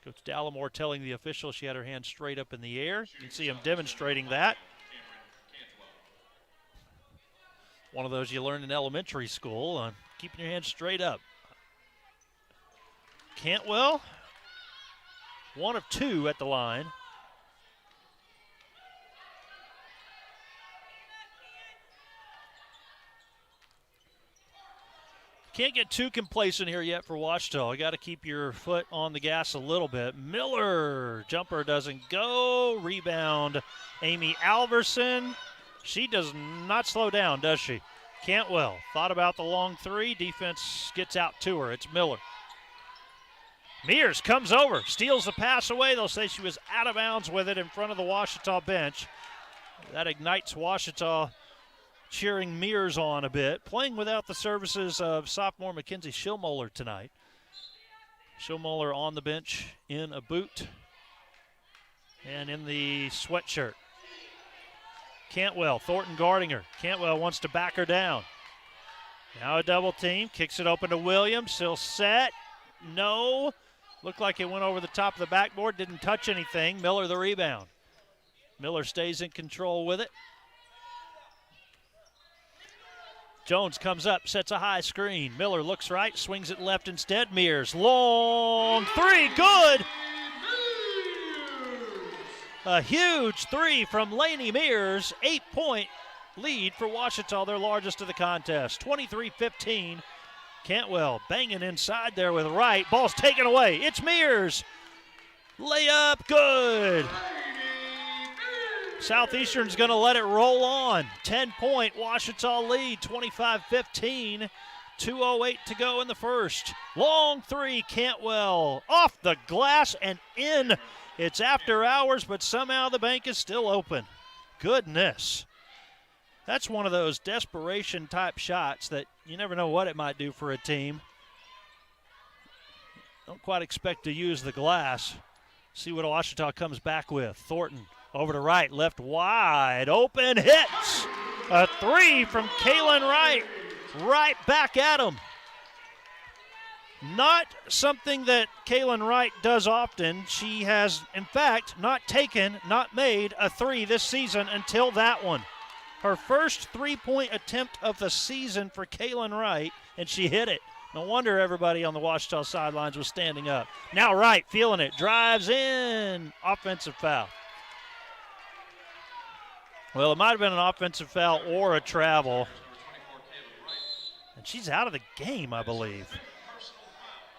Speaker 1: Coach Dallimore telling the official she had her hand straight up in the air. You can see him demonstrating that. One of those you learn in elementary school, on keeping your hand straight up. Cantwell, 1 of 2 at the line. Can't get too complacent here yet for Ouachita. You got to keep your foot on the gas a little bit. Miller, jumper doesn't go. Rebound, Amy Alverson. She does not slow down, does she? Cantwell thought about the long 3. Defense gets out to her. It's Miller. Mears comes over, steals the pass away. They'll say she was out of bounds with it in front of the Ouachita bench. That ignites Ouachita cheering Mears on a bit. Playing without the services of sophomore Mackenzie Schillmoller tonight. Schillmoller on the bench in a boot and in the sweatshirt. Cantwell, Thornton guarding her. Cantwell wants to back her down. Now a double team, kicks it open to Williams. Still set. No. Looked like it went over the top of the backboard, didn't touch anything. Miller the rebound. Miller stays in control with it. Jones comes up, sets a high screen. Miller looks right, swings it left instead. Mears, long 3, good! A huge 3 from Lainey Mears, 8-point lead for Ouachita, their largest of the contest. 23-15. Cantwell banging inside there with Wright. Ball's taken away. It's Mears. Layup, good. Southeastern's going to let it roll on. 10-point Ouachita lead, 25-15. 2:08 to go in the first. Long 3, Cantwell off the glass and in. It's after hours, but somehow the bank is still open. Goodness. That's one of those desperation-type shots that you never know what it might do for a team. Don't quite expect to use the glass. See what Ouachita comes back with. Thornton over to Wright, left wide open, hits. A 3 from Kaylin Wright. Right back at him. Not something that Kaylin Wright does often. She has, in fact, not made a 3 this season until that one. Her first 3-point attempt of the season for Kaylin Wright, and she hit it. No wonder everybody on the Ouachita sidelines was standing up. Now Wright feeling it, drives in, offensive foul. Well, it might have been an offensive foul or a travel. And she's out of the game, I believe.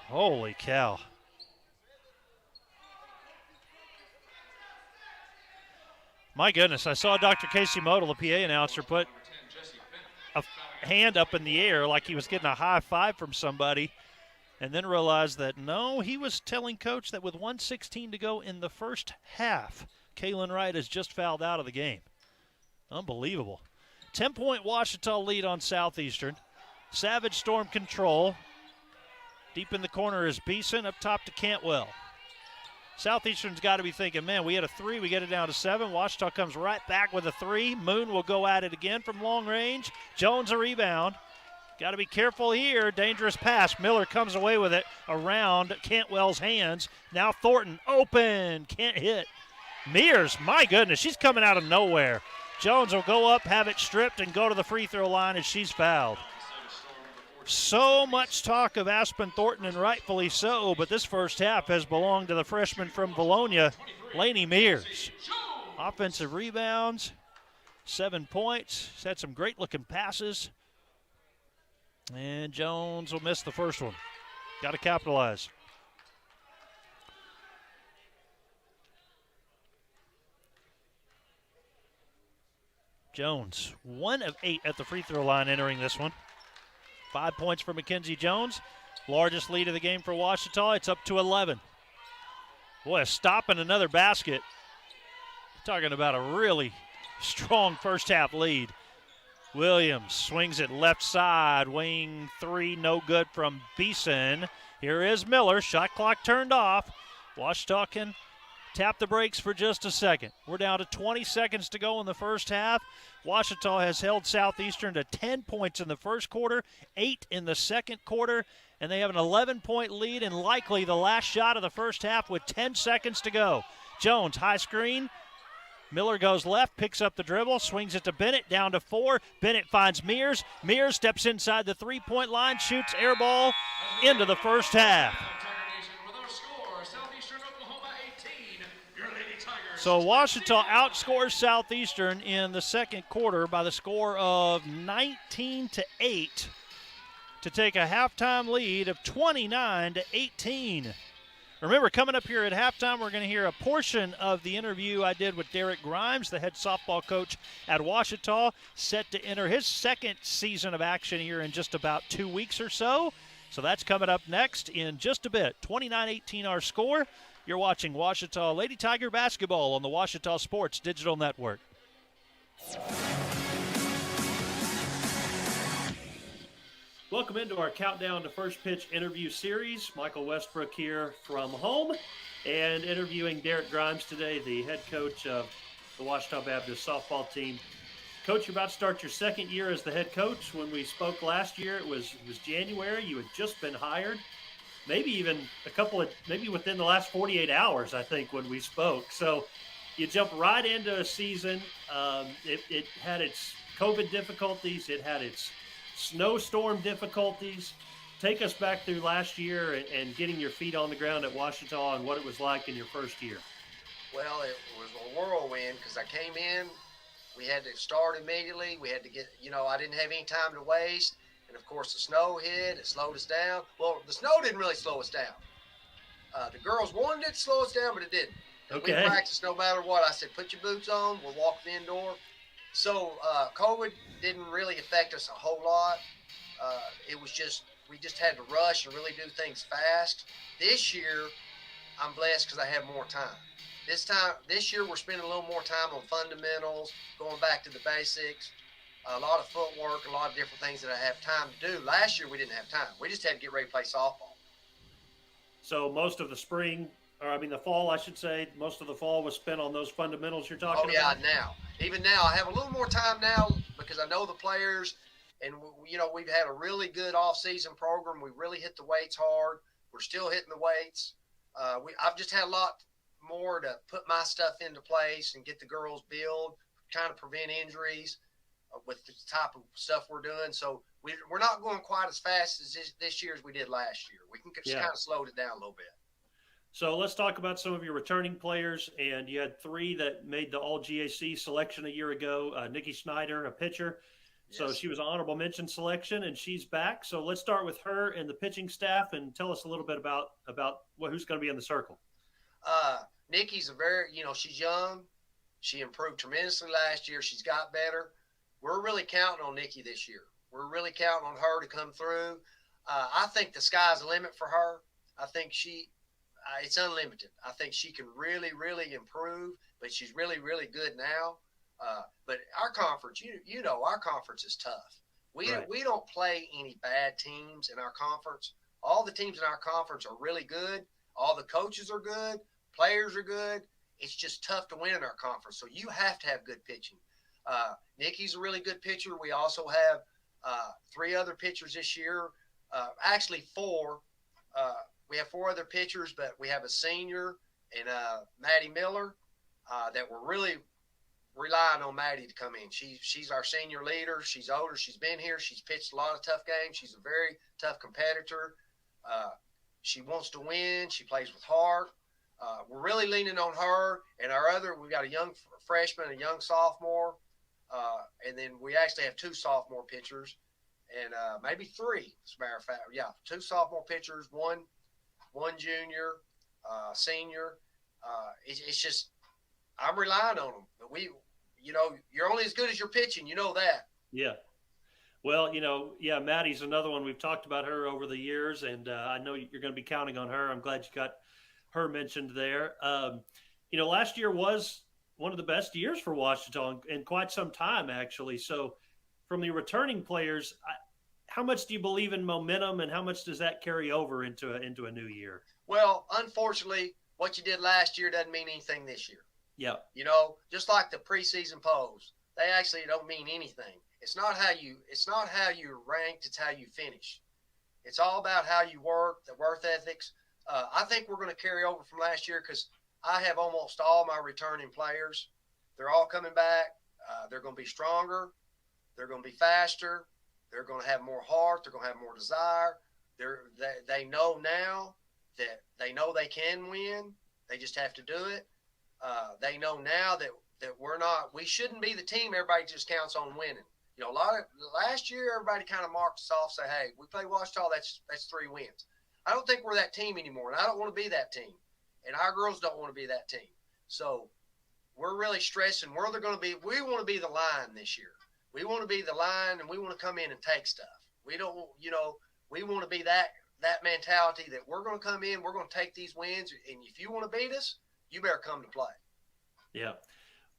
Speaker 1: Holy cow. My goodness, I saw Dr. Casey Model, the PA announcer, put a hand up in the air like he was getting a high five from somebody, and then realized that, no, he was telling Coach that with 1:16 to go in the first half, Kaylin Wright has just fouled out of the game. Unbelievable. 10-point Ouachita lead on Southeastern. Savage Storm control. Deep in the corner is Beeson, up top to Cantwell. Southeastern's got to be thinking, man, we had a 3, we get it down to 7. Ouachita comes right back with a 3. Moon will go at it again from long range. Jones a rebound. Got to be careful here. Dangerous pass. Miller comes away with it around Cantwell's hands. Now Thornton open. Can't hit. Mears, my goodness, she's coming out of nowhere. Jones will go up, have it stripped, and go to the free throw line as she's fouled. So much talk of Aspen Thornton, and rightfully so, but this first half has belonged to the freshman from Bologna, Lainey Mears. Offensive rebounds, 7 points. She's had some great-looking passes. And Jones will miss the first one. Got to capitalize. Jones, 1 of 8 at the free throw line entering this one. 5 points for Mackenzie Jones. Largest lead of the game for Ouachita. It's up to 11. Boy, a stop and another basket. Talking about a really strong first half lead. Williams swings it left side. Wing three, no good from Beeson. Here is Miller. Shot clock turned off. Washita can tap the brakes for just a second. We're down to 20 seconds to go in the first half. Washita has held Southeastern to 10 points in the first quarter, 8 in the second quarter, and they have an 11-point lead and likely the last shot of the first half with 10 seconds to go. Jones, high screen. Miller goes left, picks up the dribble, swings it to Bennett, down to 4. Bennett finds Mears. Mears steps inside the three-point line, shoots air ball into the first half. So Washita outscores Southeastern in the second quarter by the score of 19-8 to take a halftime lead of 29-18. Remember, coming up here at halftime, we're going to hear a portion of the interview I did with Derek Grimes, the head softball coach at Washita, set to enter his second season of action here in just about 2 weeks or so. So that's coming up next in just a bit. 29-18 our score. You're watching Washita Lady Tiger basketball on the Washita Sports Digital Network. Welcome into our Countdown to First Pitch interview series. Michael Westbrook here from home and interviewing Derek Grimes today, the head coach of the Washita Baptist softball team. Coach, you're about to start your second year as the head coach. When we spoke last year, it was January. You had just been hired. Maybe even maybe within the last 48 hours, I think, when we spoke. So you jump right into a season. It had its COVID difficulties. It had its snowstorm difficulties. Take us back through last year and getting your feet on the ground at Washita and what it was like in your first year.
Speaker 9: Well, it was a whirlwind because I came in. We had to start immediately. We had to get, I didn't have any time to waste. And, of course, the snow hit. It slowed us down. Well, the snow didn't really slow us down. The girls wanted it to slow us down, but it didn't.
Speaker 1: Okay.
Speaker 9: We practiced no matter what. I said, put your boots on. We're walking indoor. So COVID didn't really affect us a whole lot. It was we just had to rush and really do things fast. This year, I'm blessed because I have more time. This year, we're spending a little more time on fundamentals, going back to the basics. A lot of footwork, a lot of different things that I have time to do. Last year, we didn't have time. We just had to get ready to play softball.
Speaker 1: So most of the the fall, I should say, most of the fall was spent on those fundamentals you're talking about?
Speaker 9: Oh, yeah, even now. I have a little more time now because I know the players, and, we've had a really good off-season program. We really hit the weights hard. We're still hitting the weights. I've just had a lot more to put my stuff into place and get the girls build, trying to prevent injuries with the type of stuff we're doing. So we're not going quite as fast as this year as we did last year. We can just kind of slow it down a little bit.
Speaker 1: So let's talk about some of your returning players. And you had 3 that made the All-GAC selection a year ago. Nikki Snyder, a pitcher. Yes. So she was an honorable mention selection, and she's back. So let's start with her and the pitching staff and tell us a little bit about who's going to be in the circle.
Speaker 9: Nikki's she's young. She improved tremendously last year. She's got better. We're really counting on Nikki this year. We're really counting on her to come through. I think the sky's the limit for her. I think it's unlimited. I think she can really, really improve, but she's really, really good now. But our conference, our conference is tough. We don't play any bad teams in our conference. All the teams in our conference are really good. All the coaches are good. Players are good. It's just tough to win in our conference. So you have to have good pitching. Nikki's a really good pitcher. We also have 3 other pitchers this year. Actually 4. We have 4 other pitchers, but we have a senior and Maddie Miller that we're really relying on Maddie to come in. She's our senior leader. She's older. She's been here. She's pitched a lot of tough games. She's a very tough competitor. She wants to win. She plays with heart. We're really leaning on her. And we've got a young freshman, a young sophomore, and then we actually have 2 sophomore pitchers, and maybe 3, as a matter of fact. Yeah, 2 sophomore pitchers, one junior, senior. It's just I'm relying on them. But you're only as good as your pitching. You know that.
Speaker 1: Yeah. Well, Maddie's another one. We've talked about her over the years, and I know you're going to be counting on her. I'm glad you got
Speaker 13: her mentioned there. Last year was one of the best years for Washington in quite some time, actually. So from the returning players, how much do you believe in momentum, and how much does that carry over into a new year?
Speaker 9: Well, unfortunately, what you did last year doesn't mean anything this year.
Speaker 13: Yeah.
Speaker 9: Just like the preseason polls, they actually don't mean anything. It's not how you're ranked, it's how you finish. It's all about how you work, the work ethics. I think we're going to carry over from last year because I have almost all my returning players. They're all coming back. They're going to be stronger. They're going to be faster. They're going to have more heart. They're going to have more desire. They know now that they know they can win. They just have to do it. They know now that we shouldn't be the team everybody just counts on winning. Last year everybody kind of marked us off, say, hey, we play Washita, that's 3 wins. I don't think we're that team anymore, and I don't want to be that team. And our girls don't want to be that team. So we're really stressing where they're going to be. We want to be the line this year. We want to be the line, and we want to come in and take stuff. We don't, we want to be that mentality that we're going to come in, we're going to take these wins, and if you want to beat us, you better come to play.
Speaker 13: Yeah.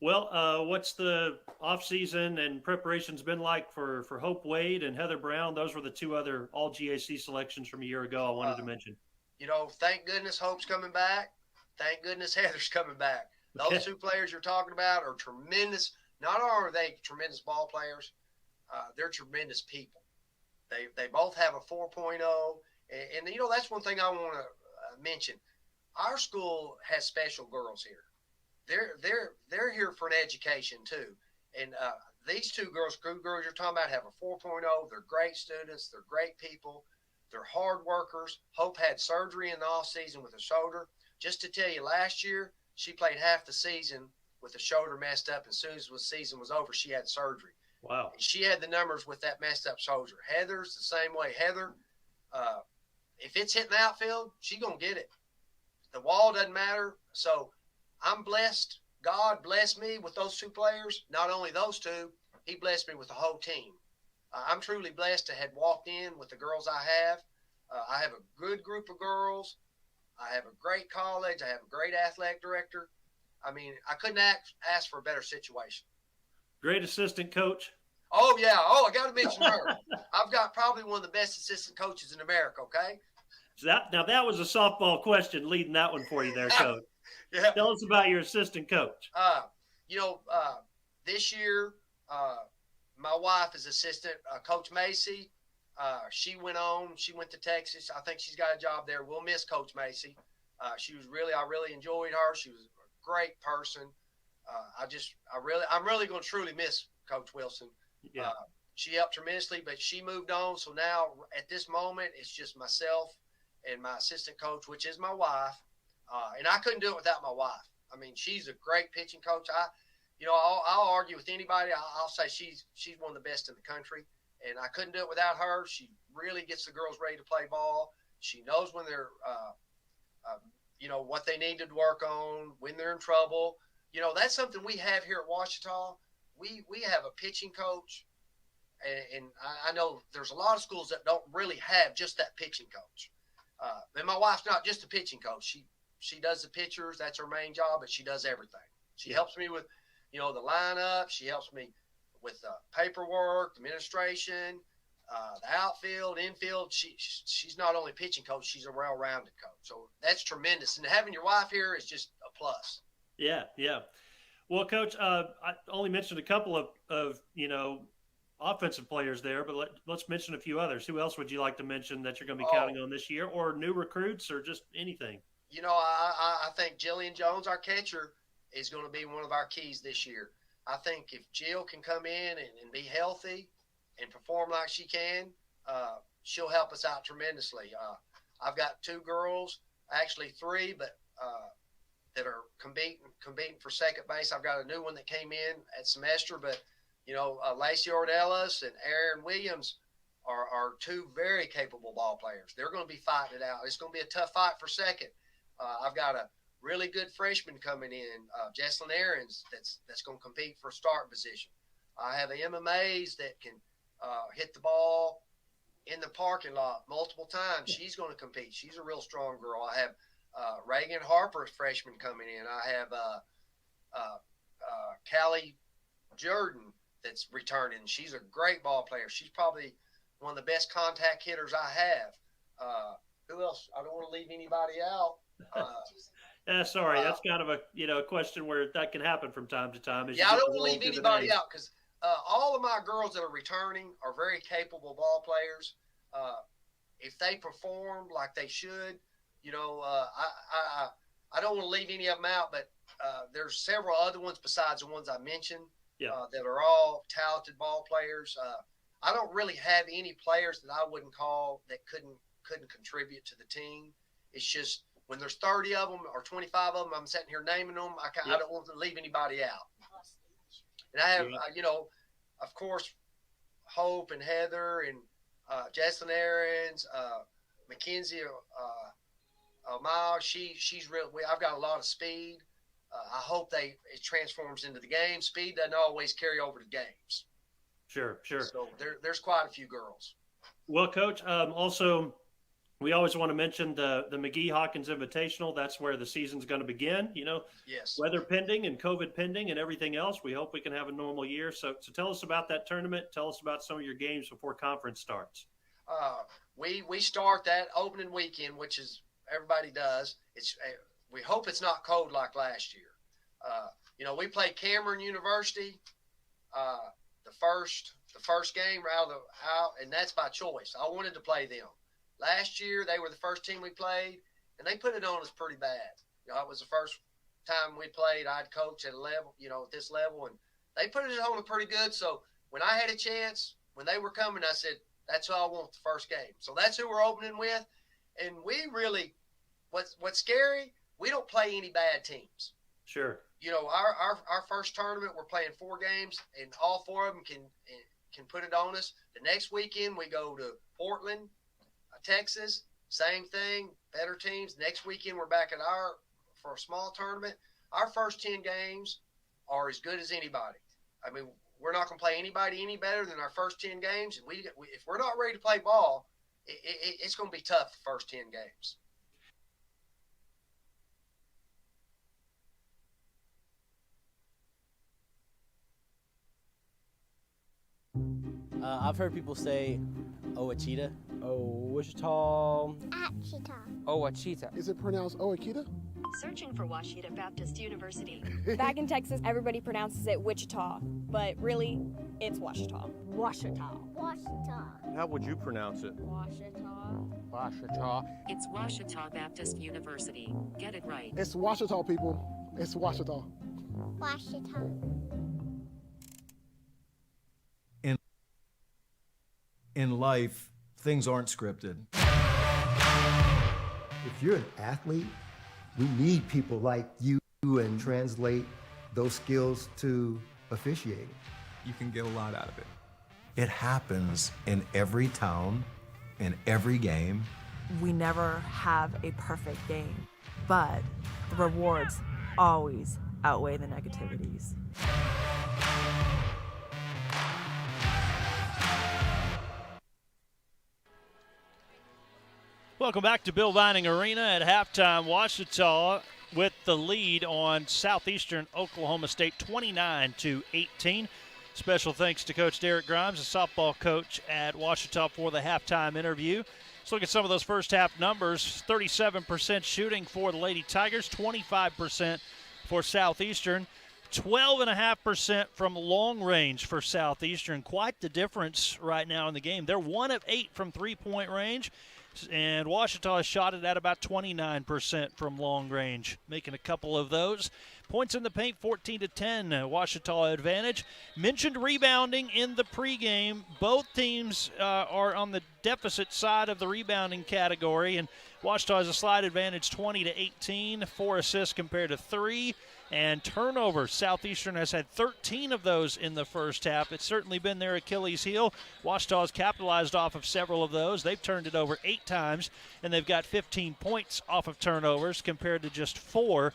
Speaker 13: Well, what's the off-season and preparations been like for Hope Wade and Heather Brown? Those were the 2 other all-GAC selections from a year ago I wanted to mention.
Speaker 9: Thank goodness Hope's coming back. Thank goodness Heather's coming back. Those 2 players you're talking about are tremendous. Not only are they tremendous ball players, they're tremendous people. They both have a 4.0. And that's one thing I want to mention. Our school has special girls here. They're here for an education too. And these 2 girls you're talking about have a 4.0. They're great students. They're great people. They're hard workers. Hope had surgery in the off season with a shoulder. Just to tell you, last year she played half the season with the shoulder messed up. As soon as the season was over, she had surgery.
Speaker 13: Wow.
Speaker 9: And she had the numbers with that messed up shoulder. Heather's the same way. Heather, if it's hitting the outfield, she's going to get it. The wall doesn't matter. So I'm blessed. God blessed me with those 2 players. Not only those 2, he blessed me with the whole team. I'm truly blessed to have walked in with the girls I have. I have a good group of girls. I have a great college. I have a great athletic director. I mean, I couldn't ask for a better situation.
Speaker 13: Great assistant coach.
Speaker 9: Oh, yeah. Oh, I got to mention her. I've got probably one of the best assistant coaches in America, okay?
Speaker 13: So that was a softball question leading that one for you there, Coach.
Speaker 9: Yeah.
Speaker 13: Tell us about your assistant coach.
Speaker 9: This year, my wife is assistant Coach Macy. She went to Texas. I think she's got a job there. We'll miss Coach Macy. I really enjoyed her. She was a great person. I'm really going to truly miss Coach Wilson.
Speaker 13: Yeah.
Speaker 9: She helped tremendously, but she moved on. So now at this moment, it's just myself and my assistant coach, which is my wife. And I couldn't do it without my wife. I mean, she's a great pitching coach. I'll argue with anybody. I'll say she's one of the best in the country, and I couldn't do it without her. She really gets the girls ready to play ball. She knows when they're, what they need to work on, when they're in trouble. That's something we have here at Washita. We have a pitching coach, and I know there's a lot of schools that don't really have just that pitching coach. And my wife's not just a pitching coach. She does the pitchers. That's her main job, but she does everything. She helps me with, the lineup. She helps me with paperwork, administration, the outfield, infield. She's not only a pitching coach, she's a well-rounded coach. So that's tremendous. And having your wife here is just a plus.
Speaker 13: Yeah, yeah. Well, Coach, I only mentioned a couple of offensive players there, but let's mention a few others. Who else would you like to mention that you're going to be counting on this year, or new recruits, or just anything?
Speaker 9: I think Jillian Jones, our catcher, is going to be one of our keys this year. I think if Jill can come in and be healthy and perform like she can, she'll help us out tremendously. I've got 2 girls, actually 3, but that are competing for second base. I've got a new one that came in at semester, but Lacey Ordellis and Aaron Williams are 2 very capable ball players. They're going to be fighting it out. It's going to be a tough fight for second. I've got a really good freshman coming in, Jesslyn Aarons, that's going to compete for start position. I have Emma Mays that can hit the ball in the parking lot multiple times. She's going to compete. She's a real strong girl. I have Reagan Harper, freshman, coming in. I have Callie Jordan that's returning. She's a great ball player. She's probably one of the best contact hitters I have. Who else? I don't want to leave anybody out.
Speaker 13: Sorry, that's kind of a question where that can happen from time to time.
Speaker 9: Yeah, I don't want to leave anybody out because all of my girls that are returning are very capable ball players. If they perform like they should, I don't want to leave any of them out, but there's several other ones besides the ones I mentioned that are all talented ball players. I don't really have any players that I wouldn't call that couldn't contribute to the team. It's just when there's 30 of them or 25 of them, I'm sitting here naming them. I don't want to leave anybody out. And I have, of course, Hope and Heather and Jesslyn Aarons, Mackenzie Miles. She's real. I've got a lot of speed. I hope it transforms into the game. Speed doesn't always carry over to games.
Speaker 13: Sure.
Speaker 9: So there's quite a few girls.
Speaker 13: Well, Coach, also we always want to mention the McGee Hawkins Invitational. That's where the season's going to begin.
Speaker 9: Yes.
Speaker 13: Weather pending and COVID pending and everything else. We hope we can have a normal year. So tell us about that tournament. Tell us about some of your games before conference starts.
Speaker 9: We start that opening weekend, which is everybody does. We hope it's not cold like last year. We played Cameron University the first game out, and that's by choice. I wanted to play them. Last year, they were the first team we played, and they put it on us pretty bad. It was the first time we played. I'd coach at a level, at this level, and they put it on us pretty good. So when I had a chance, when they were coming, I said, that's who I want the first game. So that's who we're opening with. And we really, what's scary, we don't play any bad teams.
Speaker 13: Sure.
Speaker 9: Our first tournament, we're playing 4 games, and all 4 of them can put it on us. The next weekend, we go to Portland, Texas, same thing, better teams. Next weekend, we're back for a small tournament. Our first 10 games are as good as anybody. I mean, we're not going to play anybody any better than our first 10 games. And if we're not ready to play ball, it's going to be tough the first 10 games.
Speaker 7: I've heard people say, Ouachita.
Speaker 8: Wichita.
Speaker 12: Achita.
Speaker 14: Ouachita.
Speaker 8: Is it pronounced Ouachita?
Speaker 10: Searching for Ouachita Baptist University.
Speaker 11: Back in Texas, everybody pronounces it Wichita, but really, it's Washita.
Speaker 12: Washita. Washita.
Speaker 14: How would you pronounce it?
Speaker 12: Washita.
Speaker 14: Washita.
Speaker 10: It's Ouachita Baptist University. Get it right.
Speaker 8: It's Washita, people. It's Washita.
Speaker 12: Washita.
Speaker 15: In life, things aren't scripted.
Speaker 16: If you're an athlete, we need people like you and translate those skills to officiating.
Speaker 15: You can get a lot out of it. It happens in every town, in every game.
Speaker 17: We never have a perfect game, but the rewards always outweigh the negativities.
Speaker 1: Welcome back to Bill Vining Arena. At halftime, Washita with the lead on Southeastern Oklahoma State, 29-18. Special thanks to Coach Derek Grimes, the softball coach at Washita, for the halftime interview. Let's look at some of those first half numbers. 37% shooting for the Lady Tigers, 25% for Southeastern, 12.5% from long range for Southeastern. Quite the difference right now in the game. They're 1 of 8 from three-point range. And Washita has shot it at about 29% from long range, making a couple of those. Points in the paint, 14-10, Washita advantage. Mentioned rebounding in the pregame. Both teams are on the deficit side of the rebounding category, and Washita has a slight advantage, 20-18, 4 assists compared to 3. And turnovers, Southeastern has had 13 of those in the first half. It's certainly been their Achilles heel. Washita has capitalized off of several of those. They've turned it over 8 times, and they've got 15 points off of turnovers compared to just 4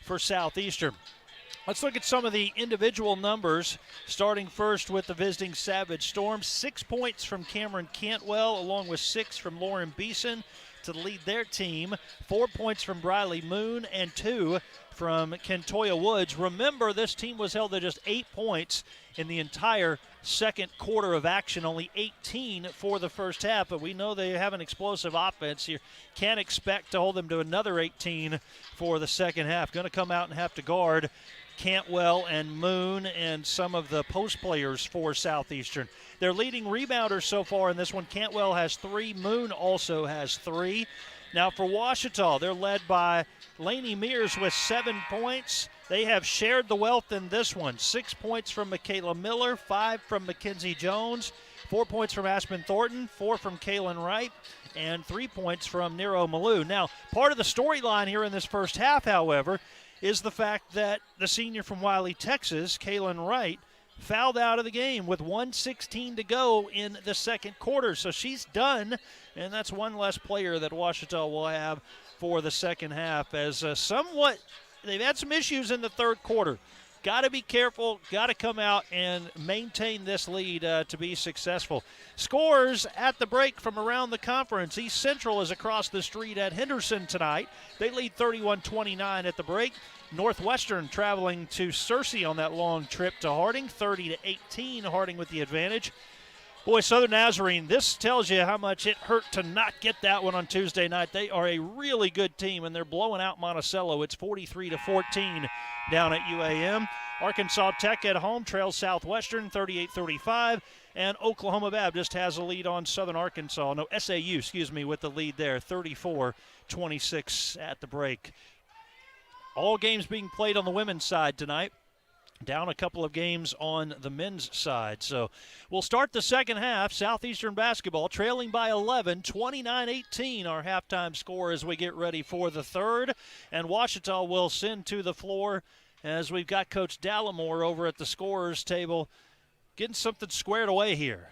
Speaker 1: for Southeastern. Let's look at some of the individual numbers, starting first with the visiting Savage Storm. 6 points from Cameron Cantwell, along with 6 from Lauren Beeson. to lead their team. 4 points from Briley Moon and 2 from Kentoya Woods. Remember, this team was held to just 8 points in the entire second quarter of action, only 18 for the first half, but we know they have an explosive offense. You can't expect to hold them to another 18 for the second half. Going to come out and have to guard Cantwell and Moon and some of the post players for Southeastern. Their leading rebounders so far in this one, Cantwell has 3, Moon also has 3. Now for Ouachita, they're led by Lainey Mears with 7 points. They have shared the wealth in this one. 6 points from Michaela Miller, 5 from Mackenzie Jones, 4 points from Aspen Thornton, 4 from Kaylin Wright, and 3 points from Nero Malou. Now, part of the storyline here in this first half, however, is the fact that the senior from Wiley, Texas, Kaylin Wright, fouled out of the game with 1:16 to go in the second quarter. So she's done, and that's one less player that Ouachita will have for the second half, as they've had some issues in the third quarter. Got to be careful, got to come out and maintain this lead to be successful. Scores at the break from around the conference. East Central is across the street at Henderson tonight. They lead 31-29 at the break. Northwestern traveling to Searcy on that long trip to Harding, 30-18, Harding with the advantage. Boy, Southern Nazarene, this tells you how much it hurt to not get that one on Tuesday night. They are a really good team, and they're blowing out Monticello. It's 43-14 down at UAM. Arkansas Tech at home trails Southwestern 38-35, and Oklahoma Baptist has a lead on Southern Arkansas. No, SAU, with the lead there, 34-26 at the break. All games being played on the women's side tonight. Down a couple of games on the men's side. So we'll start the second half. Southeastern basketball trailing by 11, 29-18 our halftime score as we get ready for the third. And Ouachita will send to the floor as we've got Coach Dallimore over at the scorers table getting something squared away here.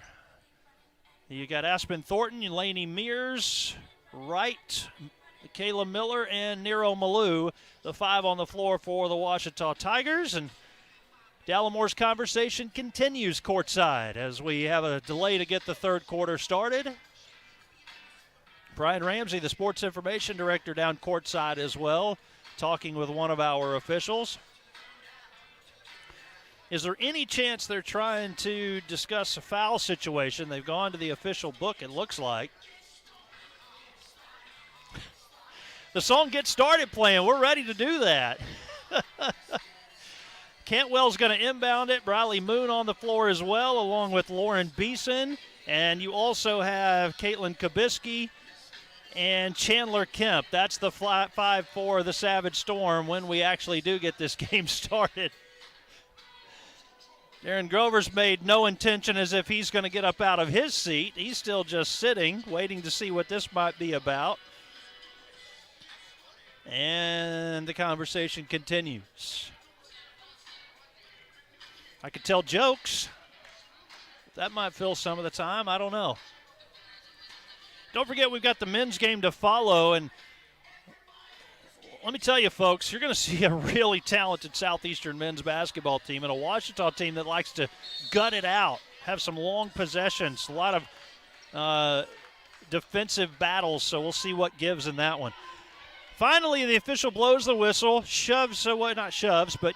Speaker 1: You got Aspen Thornton, Lainey Mears, Wright, Kayla Miller, and Nero Malou, the 5 on the floor for the Ouachita Tigers. And Dallimore's conversation continues courtside as we have a delay to get the third quarter started. Brian Ramsey, the sports information director, down courtside as well, talking with one of our officials. Is there any chance they're trying to discuss a foul situation? They've gone to the official book, it looks like. The song gets started playing. We're ready to do that. Cantwell's going to inbound it. Briley Moon on the floor as well, along with Lauren Beeson. And you also have Caitlin Kabisky and Chandler Kemp. That's the 5 for the Savage Storm when we actually do get this game started. Darren Grover's made no intention as if he's going to get up out of his seat. He's still just sitting, waiting to see what this might be about. And the conversation continues. I could tell jokes. That might fill some of the time. I don't know. Don't forget, we've got the men's game to follow. And let me tell you, folks, you're going to see a really talented Southeastern men's basketball team and a Ouachita team that likes to gut it out, have some long possessions, a lot of defensive battles. So we'll see what gives in that one. Finally, the official blows the whistle, shoves, well, not shoves, but,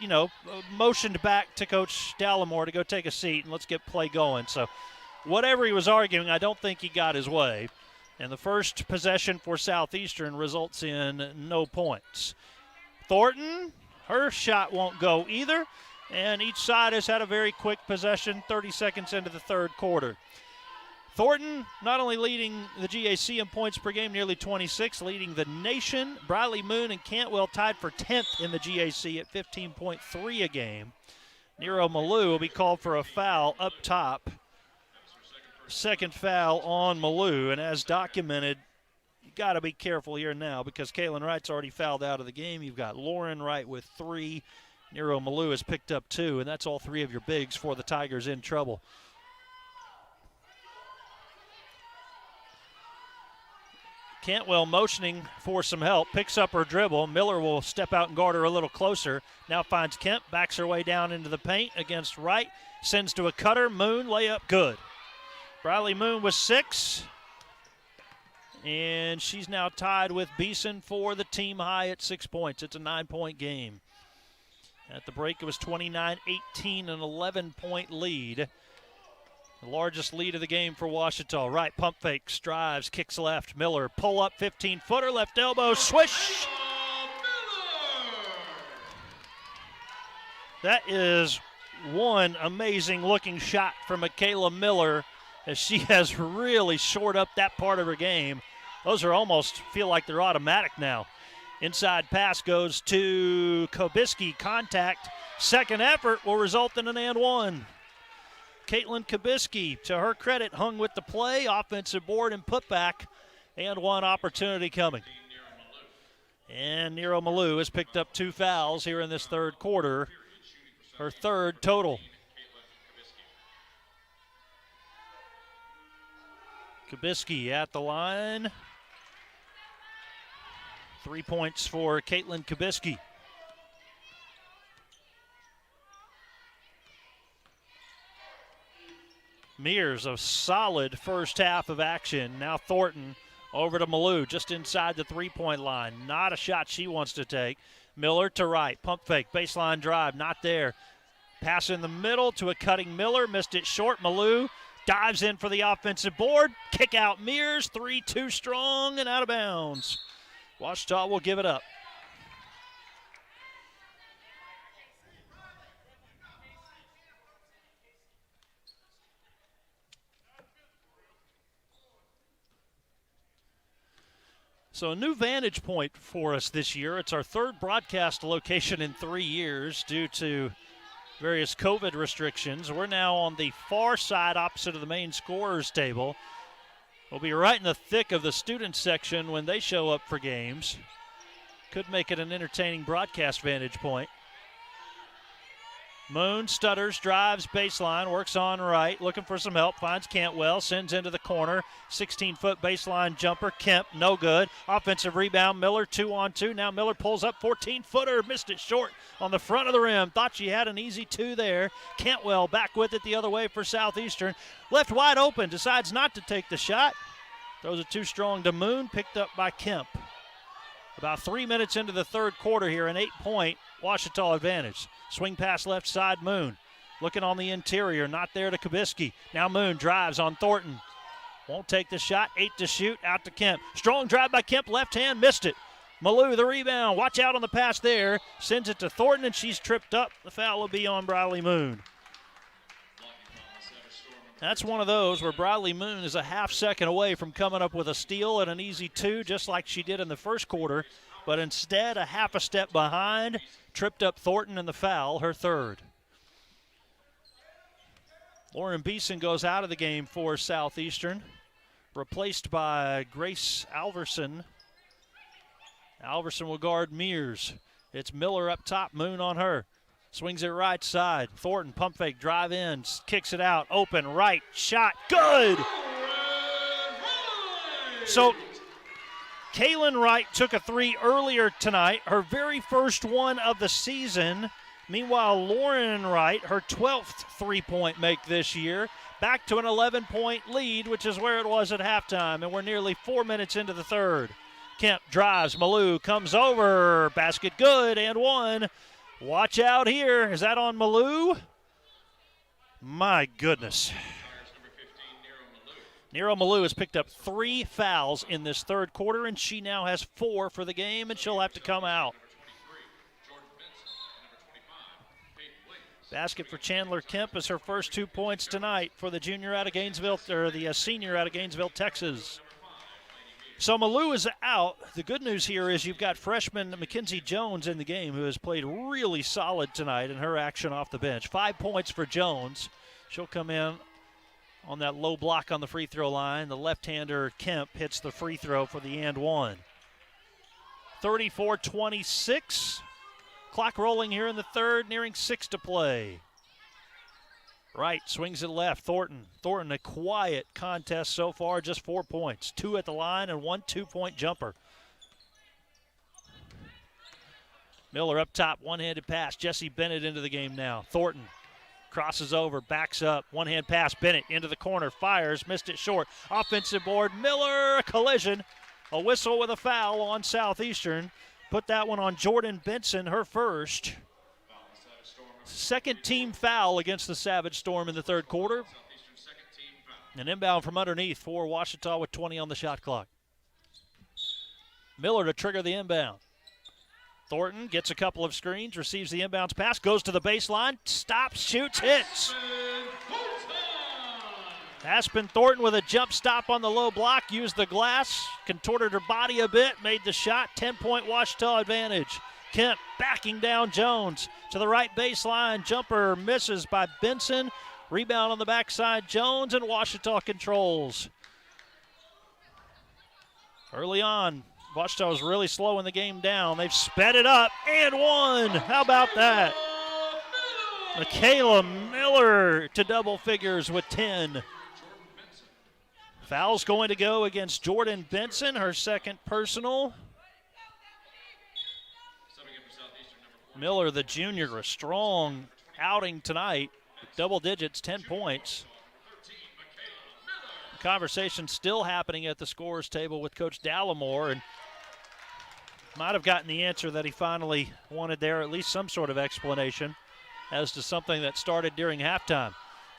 Speaker 1: motioned back to Coach Dallimore to go take a seat and let's get play going. So whatever he was arguing, I don't think he got his way. And the first possession for Southeastern results in no points. Thornton, her shot won't go either. And each side has had a very quick possession, 30 seconds into the third quarter. Thornton not only leading the GAC in points per game, nearly 26, leading the nation. Briley Moon and Cantwell tied for 10th in the GAC at 15.3 a game. Nero Malou will be called for a foul up top. Second foul on Malou, and as documented, you got to be careful here now because Kaylin Wright's already fouled out of the game. You've got Lauren Wright with 3. Nero Malou has picked up 2, and that's all 3 of your bigs for the Tigers in trouble. Cantwell motioning for some help, picks up her dribble. Miller will step out and guard her a little closer. Now finds Kemp, backs her way down into the paint against Wright, sends to a cutter. Moon, layup, good. Briley Moon with 6. And she's now tied with Beeson for the team high at 6 points. It's a 9-point game. At the break, it was 29-18, an 11-point lead. The largest lead of the game for Ouachita. Right, pump fake, drives, kicks left. Miller, pull up, 15-footer, left elbow, swish. That is one amazing looking shot from Michaela Miller, as she has really shored up that part of her game. Those are almost feel like they're automatic now. Inside pass goes to Kobiski. Contact. Second effort will result in an and one. Caitlin Kobiski, to her credit, hung with the play. Offensive board and putback. And one opportunity coming. And Nero Malou has picked up 2 fouls here in this third quarter. Her third total. Kobiski at the line. 3 points for Caitlin Kobiski. Mears, a solid first half of action. Now Thornton over to Malou, just inside the three-point line. Not a shot she wants to take. Miller to right, pump fake, baseline drive, not there. Pass in the middle to a cutting Miller, missed it short. Malou dives in for the offensive board. Kick out Mears, 3-2 strong and out of bounds. Ouachita will give it up. So a new vantage point for us this year. It's our third broadcast location in 3 years due to various COVID restrictions. We're now on the far side opposite of the main scorers table. We'll be right in the thick of the student section when they show up for games. Could make it an entertaining broadcast vantage point. Moon stutters, drives baseline, works on right, looking for some help, finds Cantwell, sends into the corner, 16-foot baseline jumper, Kemp, no good. Offensive rebound, Miller, 2-on-2. Now Miller pulls up, 14-footer, missed it short on the front of the rim. Thought she had an easy 2 there. Cantwell back with it the other way for Southeastern. Left wide open, decides not to take the shot. Throws it too strong to Moon, picked up by Kemp. About 3 minutes into the third quarter here, an 8-point Ouachita advantage. Swing pass left side, Moon. Looking on the interior, not there to Kobiski. Now Moon drives on Thornton. Won't take the shot, 8 to shoot, out to Kemp. Strong drive by Kemp, left hand, missed it. Malou, the rebound, watch out on the pass there. Sends it to Thornton, and she's tripped up. The foul will be on Briley Moon. That's one of those where Briley Moon is a half second away from coming up with a steal and an easy 2, just like she did in the first quarter. But instead, a half a step behind, tripped up Thornton, and the foul, her third. Lauren Beeson goes out of the game for Southeastern, replaced by Grace Alverson. Alverson will guard Mears. It's Miller up top, Moon on her. Swings it right side. Thornton, pump fake, drive in, kicks it out, open, right, shot, good! So, Kaylin Wright took a 3 earlier tonight, her very first one of the season. Meanwhile, Lauren Wright, her 12th three-point make this year, back to an 11-point lead, which is where it was at halftime, and we're nearly 4 minutes into the third. Kemp drives, Malou comes over, basket good, and one. Watch out here. Is that on Malou? My goodness. Nero Malou has picked up 3 fouls in this third quarter, and she now has 4 for the game, and she'll have to come out. Basket for Chandler Kemp is her first 2 points tonight for the junior out of Gainesville, or the senior out of Gainesville, Texas. So Malou is out. The good news here is you've got freshman Mackenzie Jones in the game, who has played really solid tonight in her action off the bench. 5 points for Jones. She'll come in on that low block on the free throw line. The left-hander Kemp hits the free throw for the and one. 34-26. Clock rolling here in the third, nearing 6 to play. Right, swings it left, Thornton. Thornton, a quiet contest so far, just 4 points. 2 at the line and 1 2-point jumper. Miller up top, one-handed pass. Jesse Bennett into the game now. Thornton Crosses over, backs up, one-hand pass, Bennett into the corner, fires, missed it short. Offensive board, Miller, a collision. A whistle with a foul on Southeastern. Put that one on Jordan Benson, her first. Second team foul against the Savage Storm in the third quarter. An inbound from underneath for Ouachita with 20 on the shot clock. Miller to trigger the inbound. Thornton gets a couple of screens, receives the inbounds pass, goes to the baseline, stops, shoots, hits. Aspen Thornton with a jump stop on the low block, used the glass, contorted her body a bit, made the shot, 10-point Ouachita advantage. Kemp backing down Jones to the right baseline, jumper misses by Benson. Rebound on the backside, Jones, and Ouachita controls. Early on, Ouachita was really slowing the game down. They've sped it up and won. How about that? Michaela Miller to double figures with 10. Foul's going to go against Jordan Benson, her second personal. Miller, the junior, a strong outing tonight. Double digits, 10 points. Conversation still happening at the scorers table with Coach Dallimore, and might have gotten the answer that he finally wanted there, at least some sort of explanation as to something that started during halftime.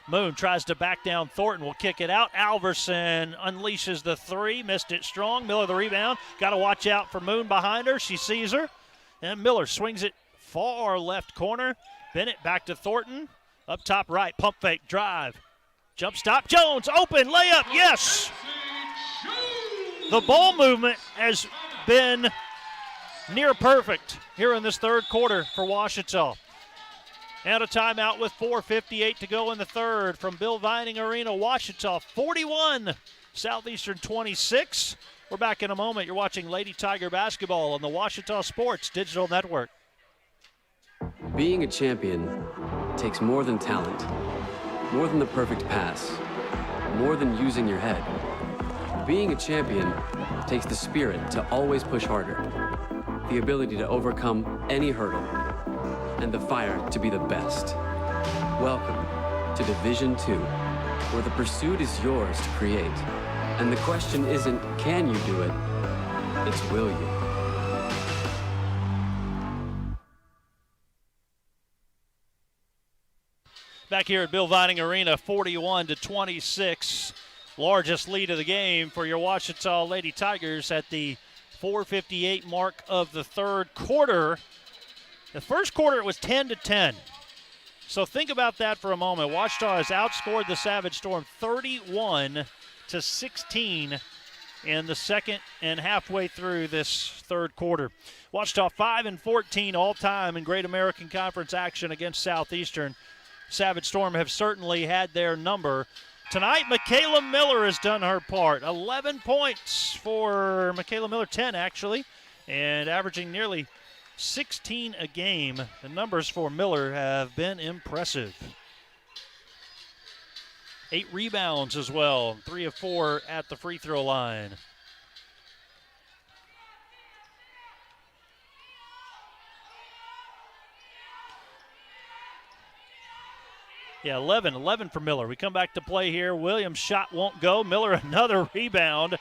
Speaker 1: Moon tries to back down Thornton, will kick it out. Alverson unleashes the three, missed it strong. Miller the rebound. Got to watch out for Moon behind her. She sees her. And Miller swings it far left corner. Bennett back to Thornton. Up top right, pump fake, drive. Jump stop, Jones, open, layup, yes! The ball movement has been near perfect here in this third quarter for Ouachita. And a timeout with 4:58 to go in the third from Bill Vining Arena. Ouachita 41, Southeastern 26. We're back in a moment. You're watching Lady Tiger basketball on the Ouachita Sports Digital Network.
Speaker 18: Being a champion takes more than talent, more than the perfect pass, more than using your head. Being a champion takes the spirit to always push harder, the ability to overcome any hurdle, and the fire to be the best. Welcome to Division II, where the pursuit is yours to create. And the question isn't, can you do it? It's, will you?
Speaker 1: Back here at Bill Vining Arena, 41-26. Largest lead of the game for your Ouachita Lady Tigers at the 4:58 mark of the third quarter. The first quarter, it was 10-10. So think about that for a moment. Ouachita has outscored the Savage Storm 31-16 in the second and halfway through this third quarter. Ouachita 5-14 all-time in Great American Conference action against Southeastern. Savage Storm have certainly had their number. Tonight, Michaela Miller has done her part. 11 points for Michaela Miller, 10 actually, and averaging nearly 16 a game. The numbers for Miller have been impressive. 8 rebounds as well, 3 of 4 at the free throw line. Yeah, 11 for Miller. We come back to play here. Williams' shot won't go. Miller another rebound.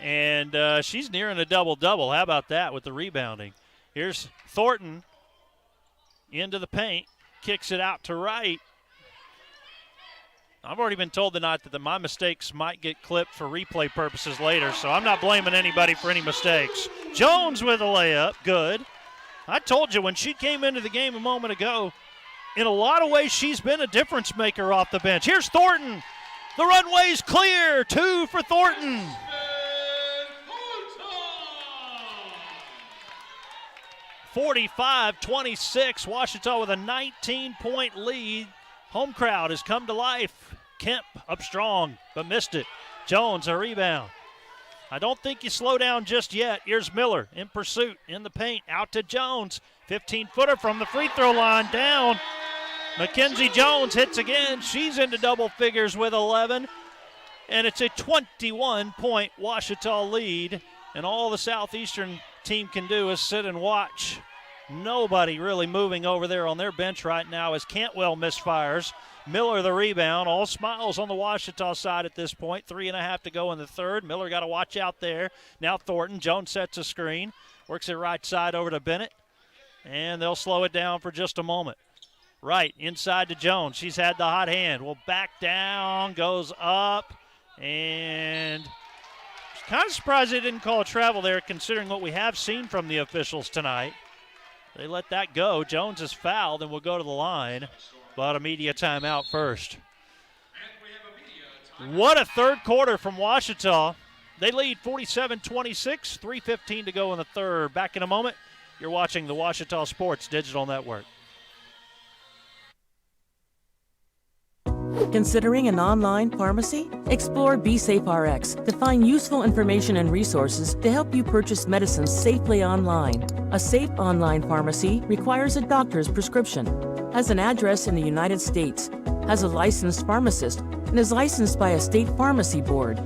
Speaker 1: And she's nearing a double-double. How about that with the rebounding? Here's Thornton into the paint. Kicks it out to right. I've already been told tonight that my mistakes might get clipped for replay purposes later, so I'm not blaming anybody for any mistakes. Jones with a layup. Good. I told you when she came into the game a moment ago, in a lot of ways, she's been a difference maker off the bench. Here's Thornton. The runway's clear. 2 for Thornton. (45-26). Ouachita with a 19-point lead. Home crowd has come to life. Kemp up strong, but missed it. Jones, a rebound. I don't think you slow down just yet. Here's Miller in pursuit, in the paint, out to Jones. 15-footer from the free throw line, down. Mackenzie Jones hits again. She's into double figures with 11. And it's a 21-point Ouachita lead. And all the Southeastern team can do is sit and watch Nobody really moving over there on their bench right now as Cantwell misfires. Miller the rebound. All smiles on the Ouachita side at this point. 3.5 to go in the third. Miller got to watch out there. Now Thornton. Jones sets a screen. Works it right side over to Bennett. And they'll slow it down for just a moment. Right, inside to Jones. She's had the hot hand. Will back down, goes up, and kind of surprised they didn't call a travel there considering what we have seen from the officials tonight. They let that go. Jones is fouled and will go to the line, but a media timeout first. What a third quarter from Ouachita. They lead 47-26, 3:15 to go in the third. Back in a moment. You're watching the Ouachita Sports Digital Network.
Speaker 19: Considering an online pharmacy? Explore BeSafeRx to find useful information and resources to help you purchase medicines safely online. A safe online pharmacy requires a doctor's prescription, has an address in the United States, has a licensed pharmacist, and is licensed by a state pharmacy board.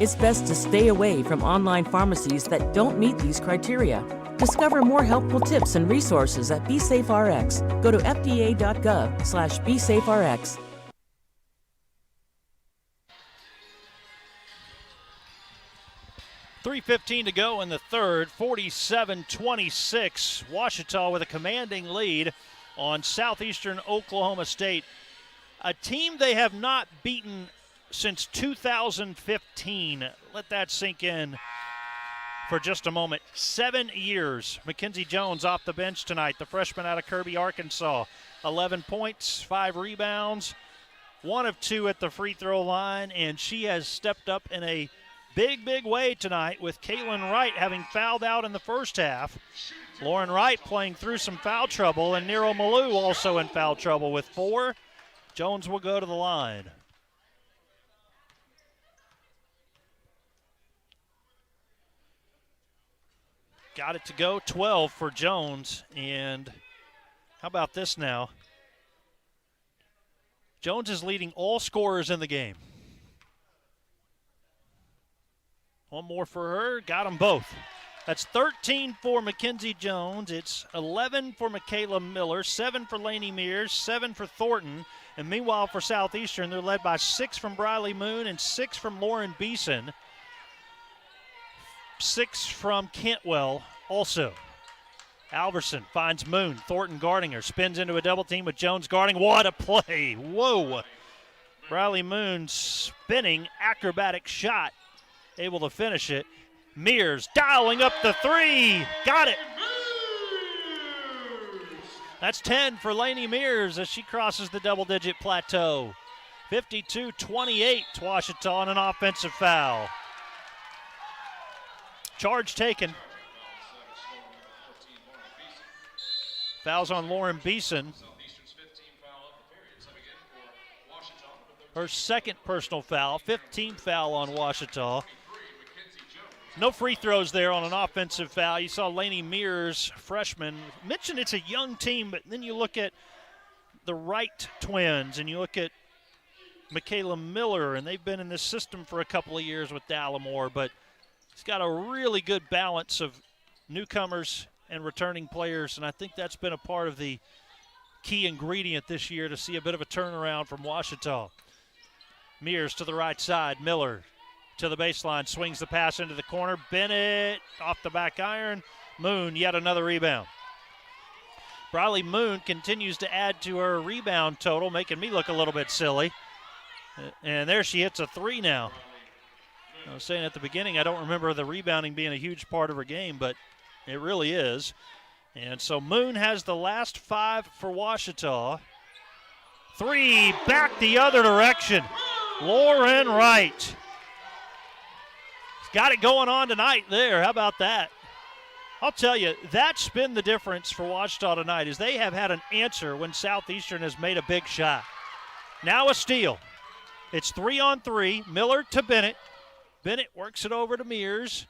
Speaker 19: It's best to stay away from online pharmacies that don't meet these criteria. Discover more helpful tips and resources at BeSafeRx. Go to fda.gov/BeSafeRx.
Speaker 1: .315 to go in the third, 47-26. Ouachita with a commanding lead on Southeastern Oklahoma State. A team they have not beaten since 2015. Let that sink in for just a moment. 7 years. Mackenzie Jones off the bench tonight, the freshman out of Kirby, Arkansas. 11 points, 5 rebounds, 1 of 2 at the free throw line, and she has stepped up in a big way tonight with Caitlin Wright having fouled out in the first half. Lauren Wright playing through some foul trouble, and Nero Malou also in foul trouble with 4. Jones will go to the line. Got it to go, 12 for Jones, and how about this now? Jones is leading all scorers in the game. One more for her, got them both. That's 13 for Mackenzie Jones. It's 11 for Michaela Miller, 7 for Lainey Mears, 7 for Thornton. And meanwhile for Southeastern, they're led by 6 from Briley Moon and 6 from Lauren Beeson. 6 from Cantwell also. Alverson finds Moon. Thornton guarding her. Spins into a double team with Jones guarding. What a play. Whoa. Briley Moon spinning acrobatic shot. Able to finish it. Mears dialing up the 3. Got it. That's 10 for Lainey Mears as she crosses the double-digit plateau. 52-28 to Ouachita on an offensive foul. Charge taken. Fouls on Lauren Beeson. Her second personal foul, 15th foul on Ouachita. No free throws there on an offensive foul. You saw Lainey Mears, freshman. Mentioned it's a young team, but then you look at the Wright twins and you look at Michaela Miller, and they've been in this system for a couple of years with Dallimore, but it's got a really good balance of newcomers and returning players, and I think that's been a part of the key ingredient this year to see a bit of a turnaround from Ouachita. Mears to the right side. Miller to the baseline, swings the pass into the corner. Bennett off the back iron. Moon, yet another rebound. Briley Moon continues to add to her rebound total, making me look a little bit silly. And there she hits a 3 now. I was saying at the beginning, I don't remember the rebounding being a huge part of her game, but it really is. And so Moon has the last 5 for Ouachita. 3 back the other direction. Lauren Wright. Got it going on tonight there. How about that? I'll tell you, that's been the difference for Ouachita tonight, is they have had an answer when Southeastern has made a big shot. Now a steal. It's 3-on-3. Miller to Bennett. Bennett works it over to Mears.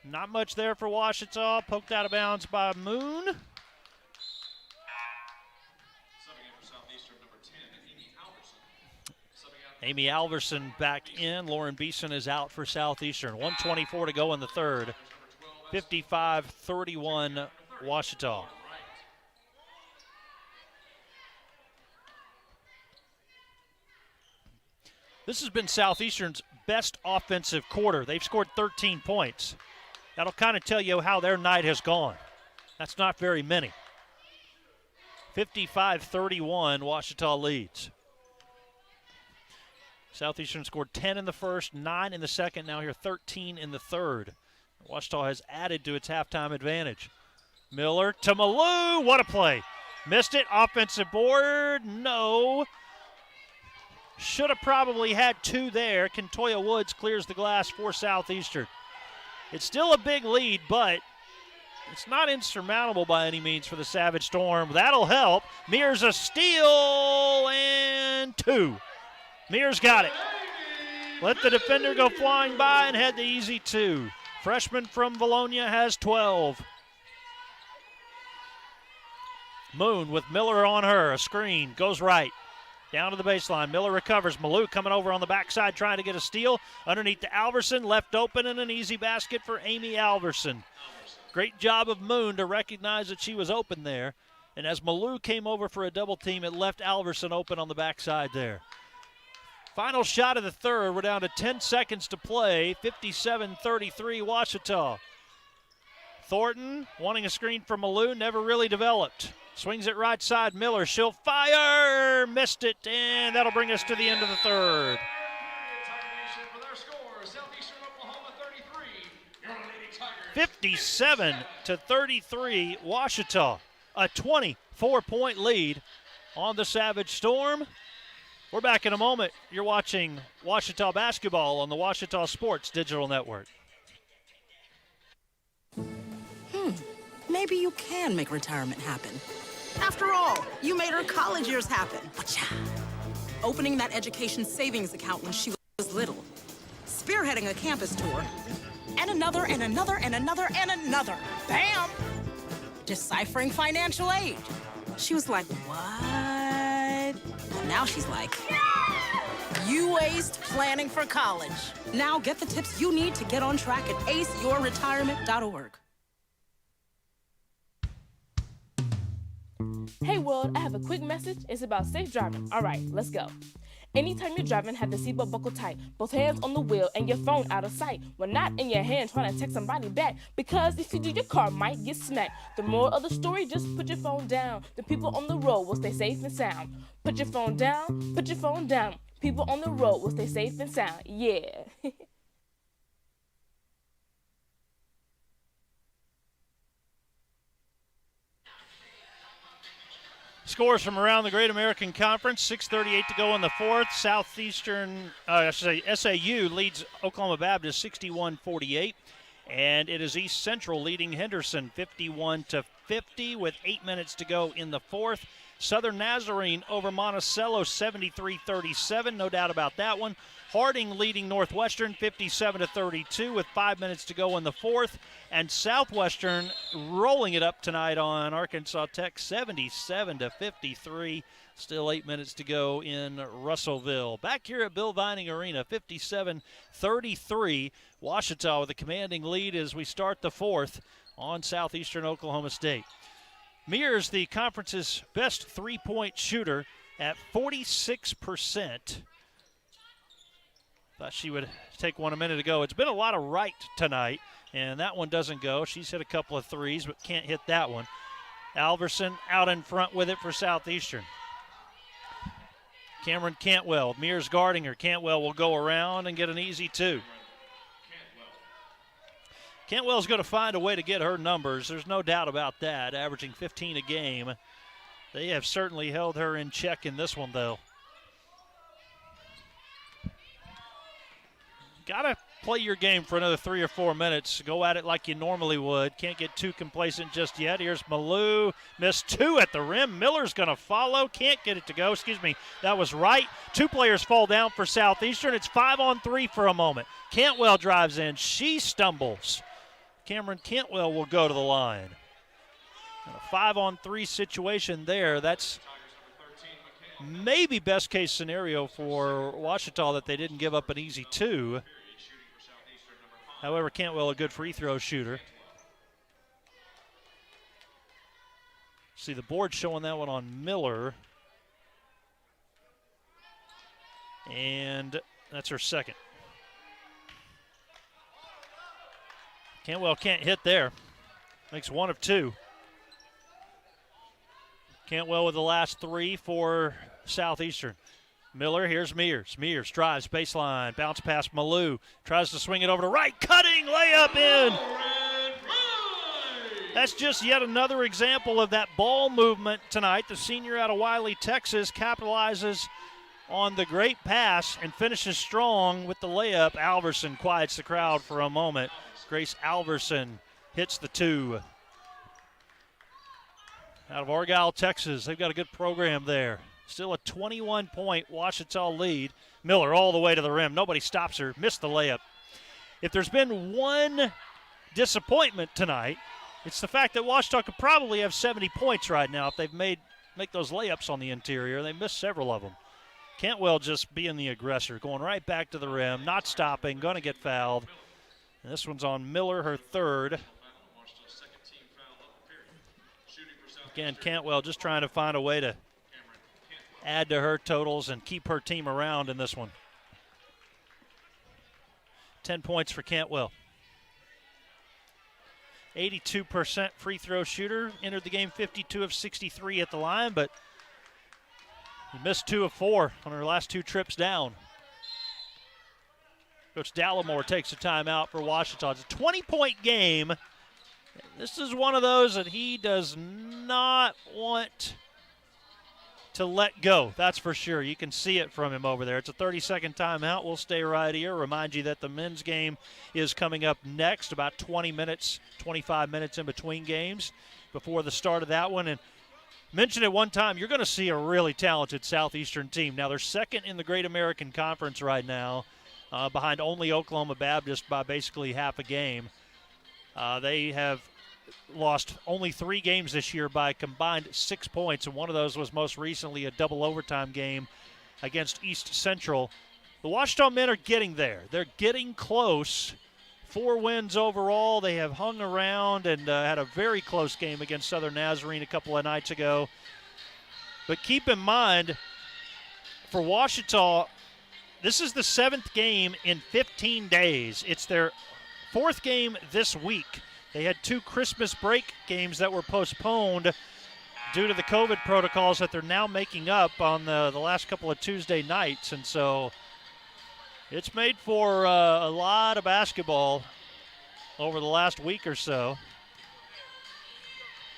Speaker 1: Not much there for Ouachita. Poked out of bounds by Moon. Amy Alverson back in. Lauren Beeson is out for Southeastern. 1:24 to go in the third. 55-31 Ouachita. This has been Southeastern's best offensive quarter. They've scored 13 points. That'll kind of tell you how their night has gone. That's not very many. 55-31, Ouachita leads. Southeastern scored 10 in the first, 9 in the second, now here 13 in the third. Ouachita has added to its halftime advantage. Miller to Malou, what a play. Missed it, offensive board, no. Should have probably had 2 there. Kentoya Woods clears the glass for Southeastern. It's still a big lead, but it's not insurmountable by any means for the Savage Storm. That'll help. Mears a steal and 2. Mears got it. Let the defender go flying by and had the easy 2. Freshman from Bologna has 12. Moon with Miller on her. A screen goes right. Down to the baseline. Miller recovers. Malou coming over on the backside trying to get a steal. Underneath to Alverson. Left open and an easy basket for Amy Alverson. Great job of Moon to recognize that she was open there. And as Malou came over for a double team, it left Alverson open on the backside there. Final shot of the third. We're down to 10 seconds to play. 57-33 Ouachita. Thornton wanting a screen from Malou. Never really developed. Swings it right side. Miller. She'll fire. Missed it. And that'll bring us to the end of the third. 57-33 Ouachita. A 24-point lead on the Savage Storm. We're back in a moment. You're watching Ouachita basketball on the Ouachita Sports Digital Network.
Speaker 20: Maybe you can make retirement happen. After all, you made her college years happen. Opening that education savings account when she was little. Spearheading a campus tour. And another, and another, and another, and another. Bam! Deciphering financial aid. She was like, what? And now she's like, you aced planning for college. Now get the tips you need to get on track at aceyourretirement.org.
Speaker 21: Hey world, I have a quick message. It's about safe driving. All right, let's go. Anytime you're driving, have the seatbelt buckled tight. Both hands on the wheel and your phone out of sight. When not in your hand trying to text somebody back. Because if you do, your car might get smacked. The moral of the story, just put your phone down. The people on the road will stay safe and sound. Put your phone down, put your phone down. People on the road will stay safe and sound. Yeah.
Speaker 1: Scores from around the Great American Conference. 6:38 to go in the fourth. Southeastern, SAU leads Oklahoma Baptist 61-48. And it is East Central leading Henderson 51-50 with 8 minutes to go in the fourth. Southern Nazarene over Monticello 73-37, no doubt about that one. Harding leading Northwestern 57-32 with 5 minutes to go in the fourth. And Southwestern rolling it up tonight on Arkansas Tech 77-53. Still 8 minutes to go in Russellville. Back here at Bill Vining Arena, 57-33. Ouachita with a commanding lead as we start the fourth on Southeastern Oklahoma State. Mears, the conference's best three-point shooter at 46%. Thought she would take one a minute ago. It's been a lot of right tonight, and that one doesn't go. She's hit a couple of threes, but can't hit that one. Alverson out in front with it for Southeastern. Cameron Cantwell, Mears guarding her. Cantwell will go around and get an easy 2. Cantwell's going to find a way to get her numbers. There's no doubt about that, averaging 15 a game. They have certainly held her in check in this one, though. Got to play your game for another 3 or 4 minutes. Go at it like you normally would. Can't get too complacent just yet. Here's Malou. Missed 2 at the rim. Miller's going to follow. Can't get it to go. Excuse me. That was right. 2 players fall down for Southeastern. It's 5-on-3 for a moment. Cantwell drives in. She stumbles. Cameron Cantwell will go to the line. And a 5-on-3 situation there. That's maybe best case scenario for Ouachita, that they didn't give up an easy 2. However, Cantwell a good free throw shooter. See the board showing that one on Miller. And That's her second. Cantwell can't hit there. Makes 1 of 2. Cantwell with the last 3 for Southeastern. Miller, here's Mears. Mears drives baseline, bounce past Malou, tries to swing it over to right, cutting, layup in. That's just yet another example of that ball movement tonight. The senior out of Wiley, Texas, capitalizes on the great pass and finishes strong with the layup. Alverson quiets the crowd for a moment. Grace Alverson hits the 2. Out of Argyle, Texas, they've got a good program there. Still a 21-point Ouachita lead. Miller all the way to the rim. Nobody stops her. Missed the layup. If there's been one disappointment tonight, it's the fact that Ouachita could probably have 70 points right now if they've make those layups on the interior. They missed several of them. Cantwell just being the aggressor, going right back to the rim, not stopping, going to get fouled. And this one's on Miller, her 3rd. Again, Cantwell just trying to find a way to add to her totals and keep her team around in this one. 10 points for Cantwell. 82% free throw shooter. Entered the game 52 of 63 at the line, but he missed 2 of 4 on her last 2 trips down. Coach Dallimore takes a timeout for Ouachita. It's a 20-point game. This is one of those that he does not want to let go. That's for sure. You can see it from him over there. It's a 30-second timeout. We'll stay right here. Remind you that the men's game is coming up next, about 20 minutes, 25 minutes in between games before the start of that one. And mentioned at one time, you're going to see a really talented Southeastern team. Now, they're second in the Great American Conference right now, behind only Oklahoma Baptist by basically half a game. They have lost only 3 games this year by combined 6 points, and one of those was most recently a double overtime game against East Central. The Ouachita men are getting there. They're getting close. 4 wins overall. They have hung around and had a very close game against Southern Nazarene a couple of nights ago. But keep in mind, for Ouachita, this is the 7th game in 15 days. It's their 4th game this week. They had 2 Christmas break games that were postponed due to the COVID protocols that they're now making up on the last couple of Tuesday nights. And so it's made for a lot of basketball over the last week or so.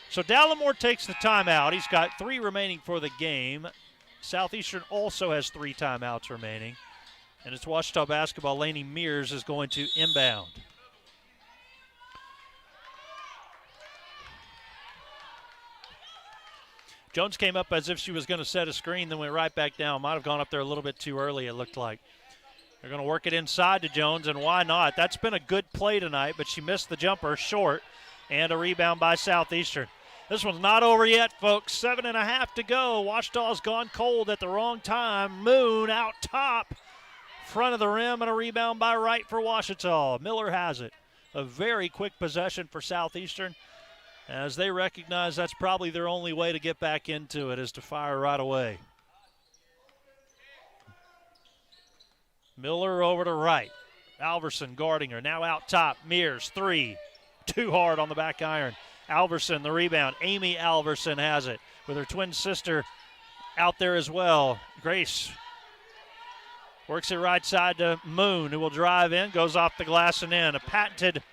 Speaker 1: So Dallimore takes the timeout. He's got 3 remaining for the game. Southeastern also has 3 timeouts remaining. And it's Ouachita basketball. Lainey Mears is going to inbound. Jones came up as if she was going to set a screen, then went right back down. Might have gone up there a little bit too early, it looked like. They're going to work it inside to Jones, and why not? That's been a good play tonight, but she missed the jumper short, and a rebound by Southeastern. This one's not over yet, folks. 7.5 to go. Ouachita's gone cold at the wrong time. Moon out top, front of the rim, and a rebound by Wright for Ouachita. Miller has it. A very quick possession for Southeastern, as they recognize that's probably their only way to get back into it, is to fire right away. Miller over to Wright. Alverson guarding her. Now out top. Mears, 3. Too hard on the back iron. Alverson, the rebound. Amy Alverson has it with her twin sister out there as well. Grace works it right side to Moon, who will drive in, goes off the glass and in. A patented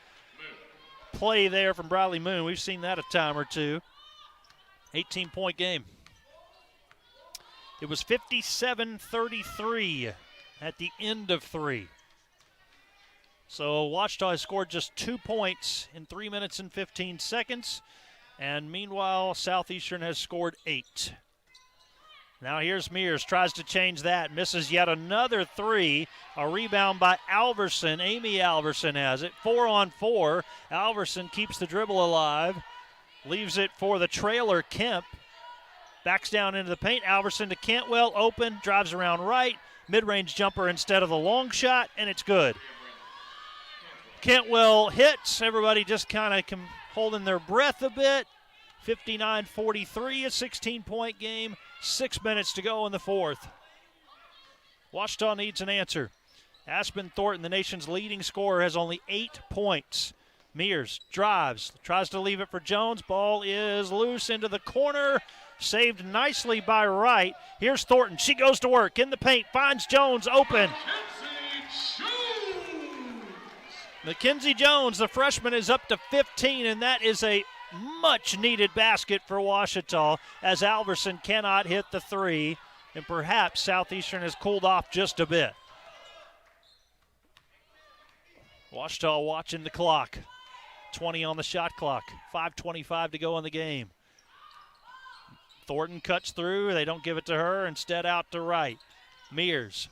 Speaker 1: play there from Bradley Moon. We've seen that a time or two. 18-point game. It was 57-33 at the end of 3. So Ouachita has scored just 2 points in 3 minutes and 15 seconds. And meanwhile, Southeastern has scored 8. Now here's Mears, tries to change that, misses yet another 3. A rebound by Alverson. Amy Alverson has it. 4-on-4. Alverson keeps the dribble alive. Leaves it for the trailer, Kemp. Backs down into the paint. Alverson to Cantwell, open, drives around right. Mid-range jumper instead of the long shot, and it's good. Cantwell hits. Everybody just kind of holding their breath a bit. 59-43, a 16-point game. 6 minutes to go in the 4th. Ouachita needs an answer. Aspen Thornton, the nation's leading scorer, has only 8 points. Mears drives, tries to leave it for Jones. Ball is loose into the corner. Saved nicely by Wright. Here's Thornton. She goes to work in the paint, finds Jones open. Mackenzie Jones, the freshman, is up to 15, and that is a much-needed basket for Ouachita as Alverson cannot hit the three, and perhaps Southeastern has cooled off just a bit. Ouachita watching the clock. 20 on the shot clock. 5:25 to go in the game. Thornton cuts through. They don't give it to her. Instead, out to Wright. Mears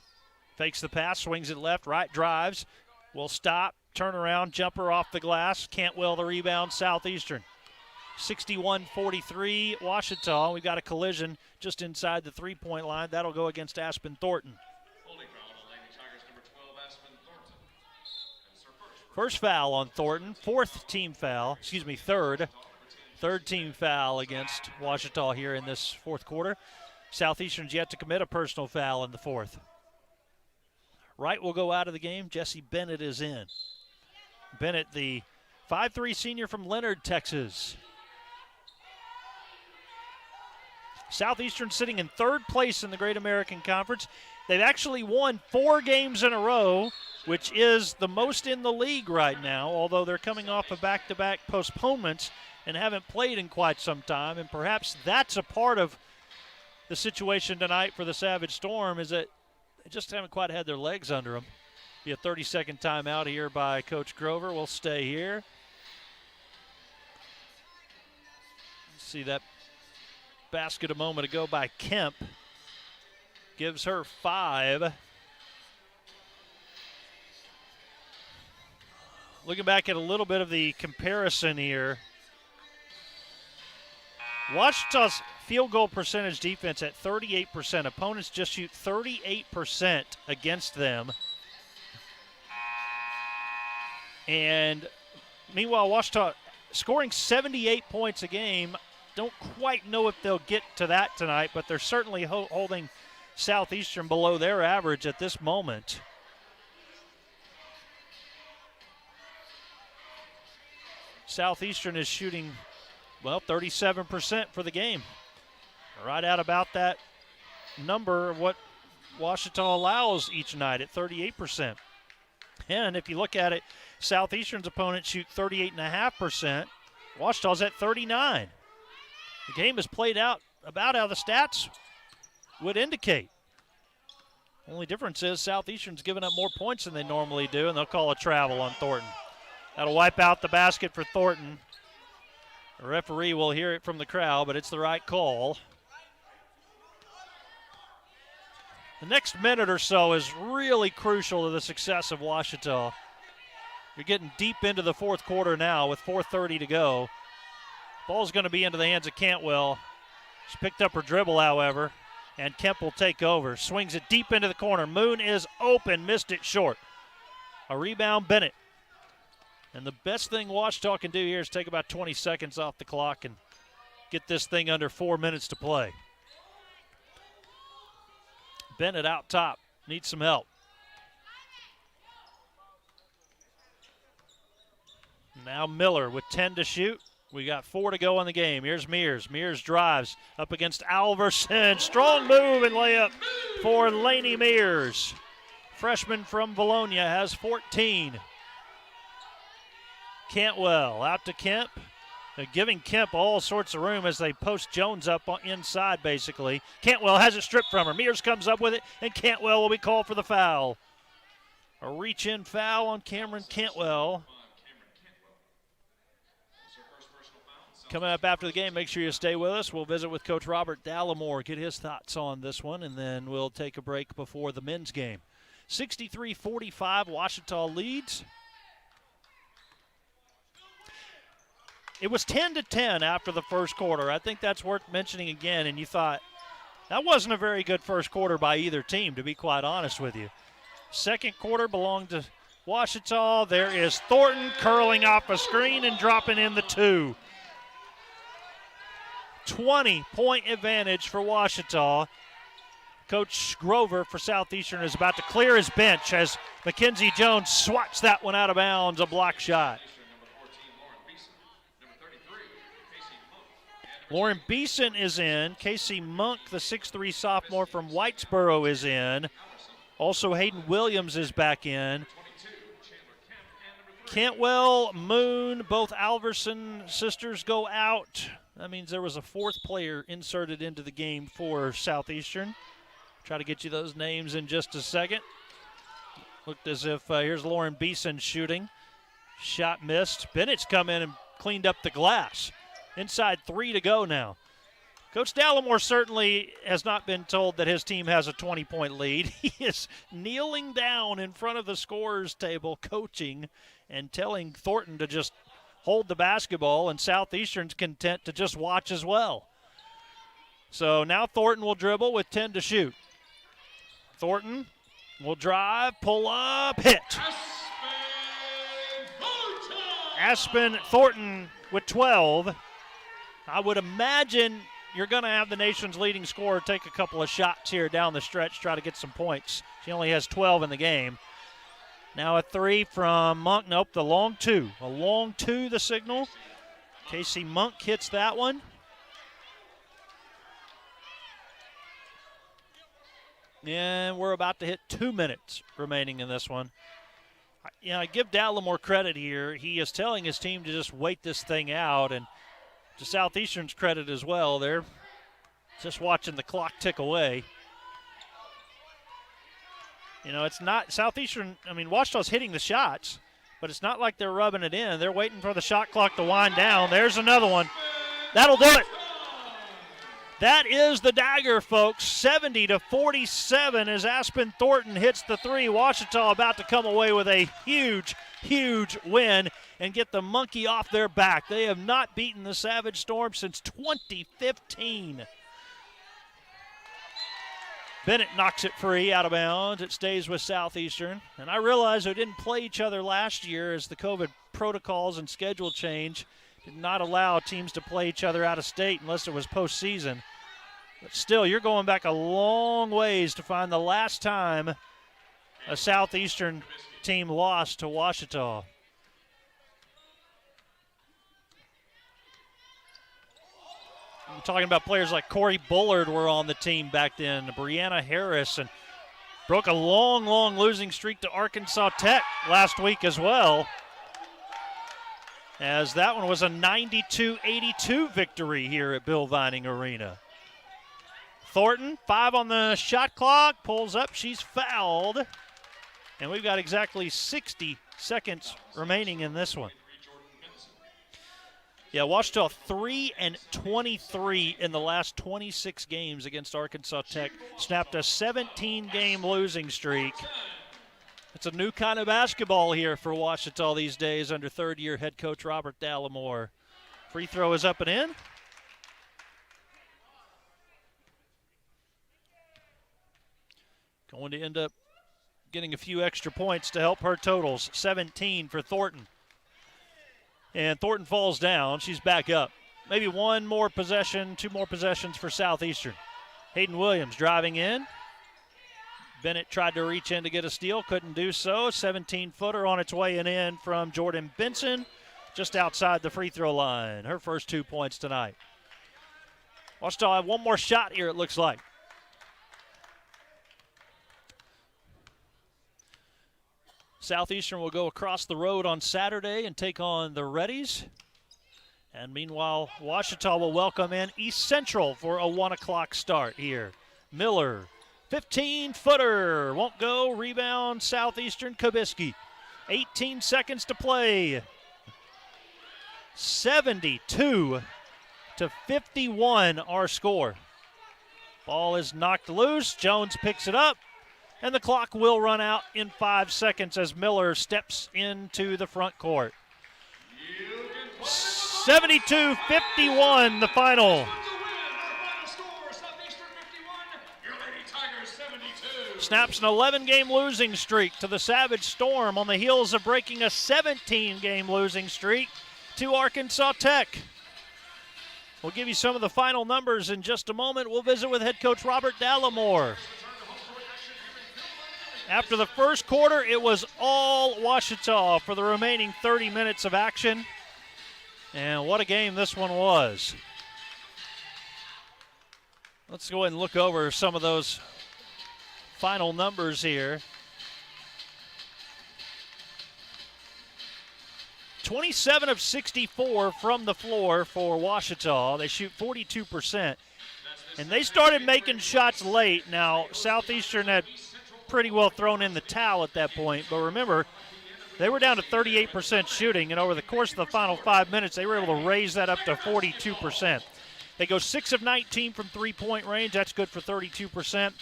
Speaker 1: fakes the pass, swings it left. Wright drives. Will stop. Turn around. Jumper off the glass. Cantwell the rebound. Southeastern. 61-43 Ouachita. We've got a collision just inside the three-point line. That'll go against Aspen Thornton. First foul on Thornton. Third team foul against Ouachita here in this fourth quarter. Southeastern's yet to commit a personal foul in the fourth. Wright will go out of the game. Jesse Bennett is in. Bennett, the 5'3" senior from Leonard, Texas. Southeastern sitting in third place in the Great American Conference. They've actually won 4 games in a row, which is the most in the league right now, although they're coming off of back-to-back postponements and haven't played in quite some time. And perhaps that's a part of the situation tonight for the Savage Storm, is that they just haven't quite had their legs under them. Be a 30-second timeout here by Coach Grover. We'll stay here. See that basket a moment ago by Kemp. Gives her 5. Looking back at a little bit of the comparison here. Ouachita's field goal percentage defense at 38%. Opponents just shoot 38% against them. And meanwhile, Ouachita scoring 78 points a game. Don't quite know if they'll get to that tonight, but they're certainly holding Southeastern below their average at this moment. Southeastern is shooting, 37% for the game. Right at about that number of what Ouachita allows each night at 38%. And if you look at it, Southeastern's opponents shoot 38.5%. Ouachita's at 39%. The game is played out about how the stats would indicate. Only difference is Southeastern's giving up more points than they normally do, and they'll call a travel on Thornton. That'll wipe out the basket for Thornton. The referee will hear it from the crowd, but it's the right call. The next minute or so is really crucial to the success of Ouachita. You're getting deep into the fourth quarter now with 4:30 to go. Ball's going to be into the hands of Cantwell. She picked up her dribble, however, and Kemp will take over. Swings it deep into the corner. Moon is open, missed it short. A rebound, Bennett. And the best thing Ouachita can do here is take about 20 seconds off the clock and get this thing under 4 minutes to play. Bennett out top, needs some help. Now Miller with 10 to shoot. We got 4 to go in the game. Here's Mears. Mears drives up against Alverson. Strong move and layup for Lainey Mears. Freshman from Bologna has 14. Cantwell out to Kemp. They're giving Kemp all sorts of room as they post Jones up inside, basically. Cantwell has it stripped from her. Mears comes up with it, and Cantwell will be called for the foul. A reach-in foul on Cameron Cantwell. Coming up after the game, make sure you stay with us. We'll visit with Coach Robert Dallimore, get his thoughts on this one, and then we'll take a break before the men's game. 63-45, Ouachita leads. It was 10-10 after the first quarter. I think that's worth mentioning again, and you thought, that wasn't a very good first quarter by either team, to be quite honest with you. Second quarter belonged to Ouachita. There is Thornton curling off a screen and dropping in the 2. 20-point advantage for Ouachita. Coach Grover for Southeastern is about to clear his bench as Mackenzie Jones swats that one out of bounds, a block shot. Lauren Beeson is in. Casey Monk, the 6'3 sophomore from Whitesboro, is in. Also, Hayden Williams is back in. Cantwell, Moon, both Alverson sisters go out. That means there was a fourth player inserted into the game for Southeastern. Try to get you those names in just a second. Looked as if here's Lauren Beeson shooting. Shot missed. Bennett's come in and cleaned up the glass. Inside 3 to go now. Coach Dallimore certainly has not been told that his team has a 20-point lead. He is kneeling down in front of the scorer's table, coaching and telling Thornton to just hold the basketball, and Southeastern's content to just watch as well. So now Thornton will dribble with 10 to shoot. Thornton will drive, pull up, hit. Aspen Thornton with 12. I would imagine you're going to have the nation's leading scorer take a couple of shots here down the stretch, try to get some points. She only has 12 in the game. Now a 3 from Monk. Nope, the long 2. A long 2, the signal. Casey Monk hits that one. And we're about to hit 2 minutes remaining in this one. I give Dallimore credit here. He is telling his team to just wait this thing out, and to Southeastern's credit as well. They're just watching the clock tick away. It's not Southeastern. Ouachita's hitting the shots, but it's not like they're rubbing it in. They're waiting for the shot clock to wind down. There's another one. That'll do it. That is the dagger, folks. 70-47 as Aspen Thornton hits the 3. Ouachita about to come away with a huge, huge win and get the monkey off their back. They have not beaten the Savage Storm since 2015. Bennett knocks it free out of bounds. It stays with Southeastern. And I realize they didn't play each other last year as the COVID protocols and schedule change did not allow teams to play each other out of state unless it was postseason. But still, you're going back a long ways to find the last time a Southeastern team lost to Ouachita. I'm talking about players like Corey Bullard were on the team back then, Brianna Harris, and broke a long, long losing streak to Arkansas Tech last week as well, as that one was a 92-82 victory here at Bill Vining Arena. Thornton, 5 on the shot clock, pulls up, she's fouled, and we've got exactly 60 seconds remaining in this one. Yeah, Ouachita 3-23 in the last 26 games against Arkansas Tech. Snapped a 17-game losing streak. It's a new kind of basketball here for Ouachita these days under third-year head coach Robert Dallimore. Free throw is up and in. Going to end up getting a few extra points to help her totals. 17 for Thornton. And Thornton falls down. She's back up. Maybe one more possession, 2 more possessions for Southeastern. Hayden Williams driving in. Bennett tried to reach in to get a steal, couldn't do so. 17-footer on its way and in from Jordan Benson, just outside the free throw line. Her first 2 points tonight. Ouachita have one more shot here, it looks like. Southeastern will go across the road on Saturday and take on the Reddies. And meanwhile, Ouachita will welcome in East Central for a 1 o'clock start here. Miller, 15-footer, won't go. Rebound, Southeastern, Kabisky. 18 seconds to play. 72-51 our score. Ball is knocked loose. Jones picks it up. And the clock will run out in 5 seconds as Miller steps into the front court. 72-51, the final. Snaps an 11-game losing streak to the Savage Storm on the heels of breaking a 17-game losing streak to Arkansas Tech. We'll give you some of the final numbers in just a moment. We'll visit with head coach Robert Dallimore. After the first quarter, it was all Ouachita for the remaining 30 minutes of action. And what a game this one was. Let's go ahead and look over some of those final numbers here. 27 of 64 from the floor for Ouachita. They shoot 42%. And they started making shots late. Now, Southeastern had pretty well thrown in the towel at that point. But remember, they were down to 38% shooting. And over the course of the final 5 minutes, they were able to raise that up to 42%. They go 6 of 19 from three-point range. That's good for 32%.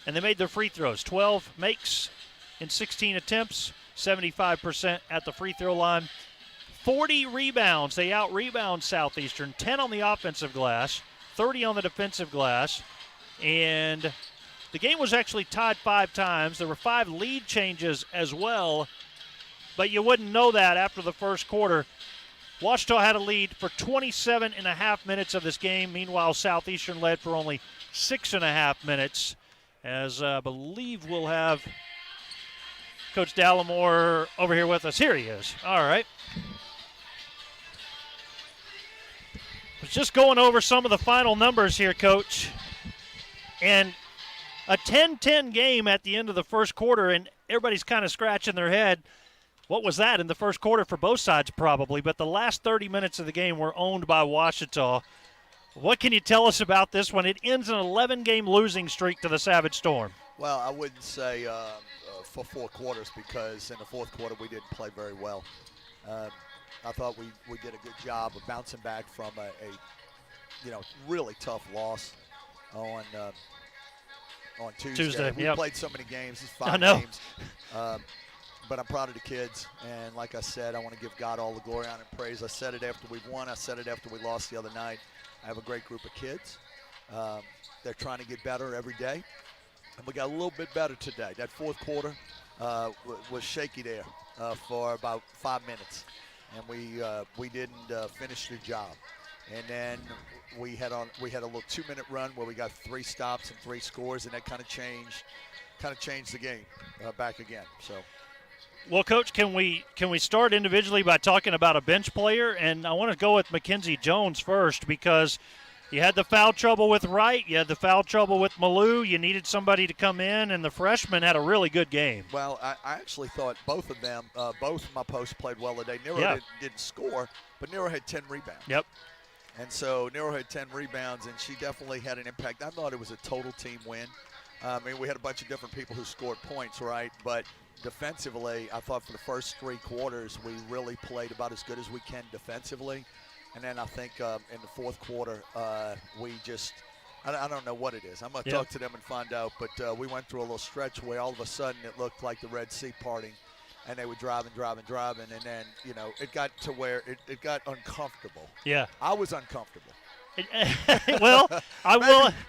Speaker 1: And they made their free throws. 12 makes in 16 attempts, 75% at the free throw line. 40 rebounds. They out-rebound Southeastern. 10 on the offensive glass, 30 on the defensive glass. And the game was actually tied 5 times. There were 5 lead changes as well. But you wouldn't know that after the first quarter. Ouachita had a lead for 27 and a half minutes of this game. Meanwhile, Southeastern led for only 6.5 minutes. As I believe we'll have Coach Dallimore over here with us. Here he is. All right. Was just going over some of the final numbers here, Coach. And a 10-10 game at the end of the first quarter, and everybody's kind of scratching their head. What was that in the first quarter for both sides probably, but the last 30 minutes of the game were owned by Ouachita. What can you tell us about this one? It ends an 11-game losing streak to the Savage Storm.
Speaker 3: Well, I wouldn't say for 4 quarters because in the fourth quarter we didn't play very well. I thought we did a good job of bouncing back from a really tough loss on Tuesday. We played so many games. It's 5 games. But I'm proud of the kids, and like I said, I want to give God all the glory, honor, and praise. I said it after we won. I said it after we lost the other night. I have a great group of kids. They're trying to get better every day, and we got a little bit better today. That fourth quarter was shaky there for about 5 minutes, and we didn't finish the job. And then we had a little 2-minute run where we got 3 stops and 3 scores, and that kind of changed the game back again. So.
Speaker 1: Well, Coach, can we start individually by talking about a bench player? And I want to go with Mackenzie Jones first because you had the foul trouble with Wright. You had the foul trouble with Malou. You needed somebody to come in, and the freshman had a really good game.
Speaker 3: Well, I actually thought both of them, both of my posts played well today. Nero didn't score, but Nero had 10 rebounds.
Speaker 1: Yep.
Speaker 3: And so Nero had 10 rebounds, and she definitely had an impact. I thought it was a total team win. I mean, we had a bunch of different people who scored points, right? But defensively, I thought for the first 3 quarters, we really played about as good as we can defensively. And then I think in the fourth quarter, we just – I don't know what it is. I'm going to talk to them and find out. But we went through a little stretch where all of a sudden it looked like the Red Sea parting. And they were driving. And then, it got to where it got uncomfortable.
Speaker 1: Yeah.
Speaker 3: I was uncomfortable.
Speaker 1: Well,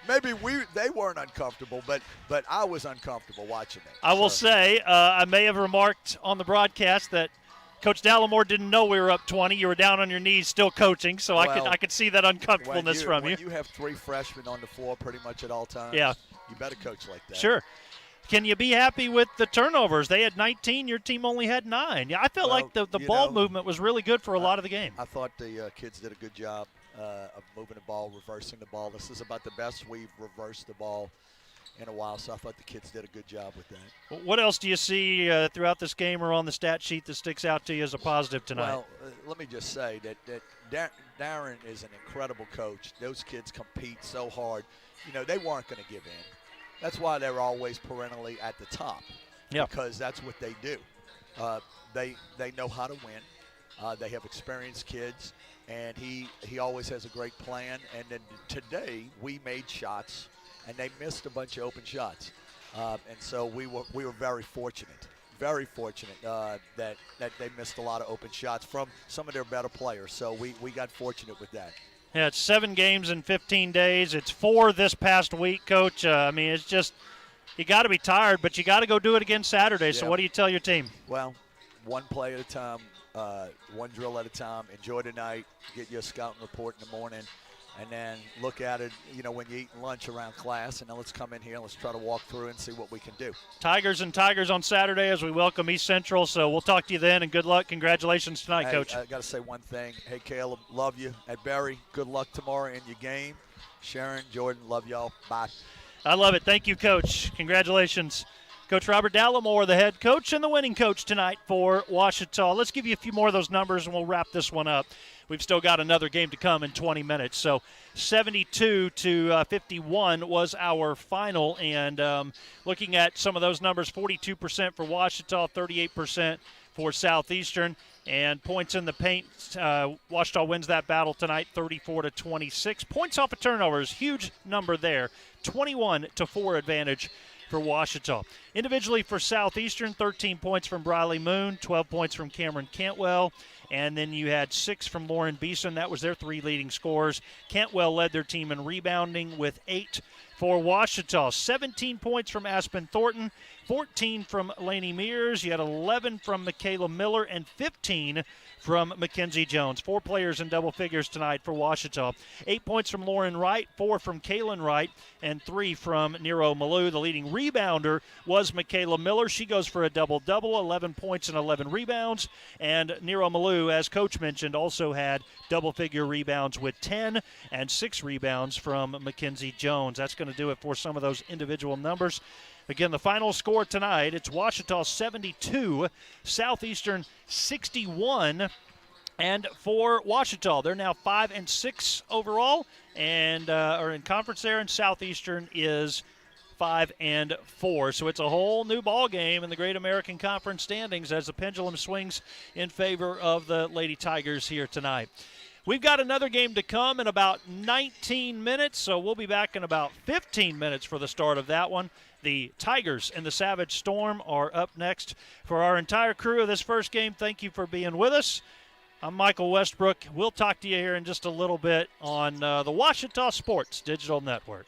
Speaker 3: Maybe they weren't uncomfortable, but I was uncomfortable watching it.
Speaker 1: I will say I may have remarked on the broadcast that Coach Dallimore didn't know we were up 20. You were down on your knees still coaching, so I could see that uncomfortableness from you.
Speaker 3: When you have 3 freshmen on the floor pretty much at all times, you better coach like that.
Speaker 1: Sure. Can you be happy with the turnovers? They had 19. Your team only had 9. Yeah, I felt like the ball movement was really good for a lot of the game.
Speaker 3: I thought the kids did a good job of moving the ball, reversing the ball. This is about the best we've reversed the ball in a while, so I thought the kids did a good job with that.
Speaker 1: What else do you see throughout this game or on the stat sheet that sticks out to you as a positive tonight?
Speaker 3: Well, let me just say that Darren is an incredible coach. Those kids compete so hard. They weren't going to give in. That's why they're always perennially at the top, because that's what they do. They know how to win. They have experienced kids, and he always has a great plan. And then today we made shots, and they missed a bunch of open shots, and so we were very fortunate that they missed a lot of open shots from some of their better players. So we got fortunate with that.
Speaker 1: Yeah, it's 7 games in 15 days. It's 4 this past week, Coach. It's just you got to be tired, but you got to go do it again Saturday. So what do you tell your team?
Speaker 3: Well, one play at a time, one drill at a time. Enjoy tonight. Get your scouting report in the morning. and then look at it, when you're eating lunch around class, and then let's come in here and let's try to walk through and see what we can do.
Speaker 1: Tigers and Tigers on Saturday as we welcome East Central, so we'll talk to you then, and good luck. Congratulations tonight,
Speaker 3: hey,
Speaker 1: Coach.
Speaker 3: I got to say one thing. Hey, Caleb, love you. At Berry, good luck tomorrow in your game. Sharon, Jordan, love y'all. Bye.
Speaker 1: I love it. Thank you, Coach. Congratulations. Coach Robert Dallimore, the head coach and the winning coach tonight for Ouachita. Let's give you a few more of those numbers, and we'll wrap this one up. We've still got another game to come in 20 minutes. So 72-51 was our final. And looking at some of those numbers, 42% for Ouachita, 38% for Southeastern. And points in the paint, Ouachita wins that battle tonight, 34-26. Points off of turnovers, huge number there, 21-4 advantage for Ouachita. Individually for Southeastern, 13 points from Briley Moon, 12 points from Cameron Cantwell, and then you had 6 from Lauren Beeson. That was their 3 leading scorers. Cantwell led their team in rebounding with 8 for Ouachita. 17 points from Aspen Thornton, 14 from Lainey Mears. You had 11 from Michaela Miller and 15 from Mackenzie Jones. 4 players in double figures tonight for Ouachita. 8 points from Lauren Wright, 4 from Kaylin Wright, and 3 from Nero Malou. The leading rebounder was Michaela Miller. She goes for a double-double, 11 points and 11 rebounds. And Nero Malou, as Coach mentioned, also had double-figure rebounds with 10 and 6 rebounds from Mackenzie Jones. That's going to do it for some of those individual numbers. Again, the final score tonight, it's Ouachita 72, Southeastern 61. And for Ouachita, they're now 5-6 overall and are in conference there, and Southeastern is 5-4. So it's a whole new ball game in the Great American Conference standings as the pendulum swings in favor of the Lady Tigers here tonight. We've got another game to come in about 19 minutes, so we'll be back in about 15 minutes for the start of that one. The Tigers and the Savage Storm are up next. For our entire crew of this first game, thank you for being with us. I'm Michael Westbrook. We'll talk to you here in just a little bit on the Ouachita Sports Digital Network.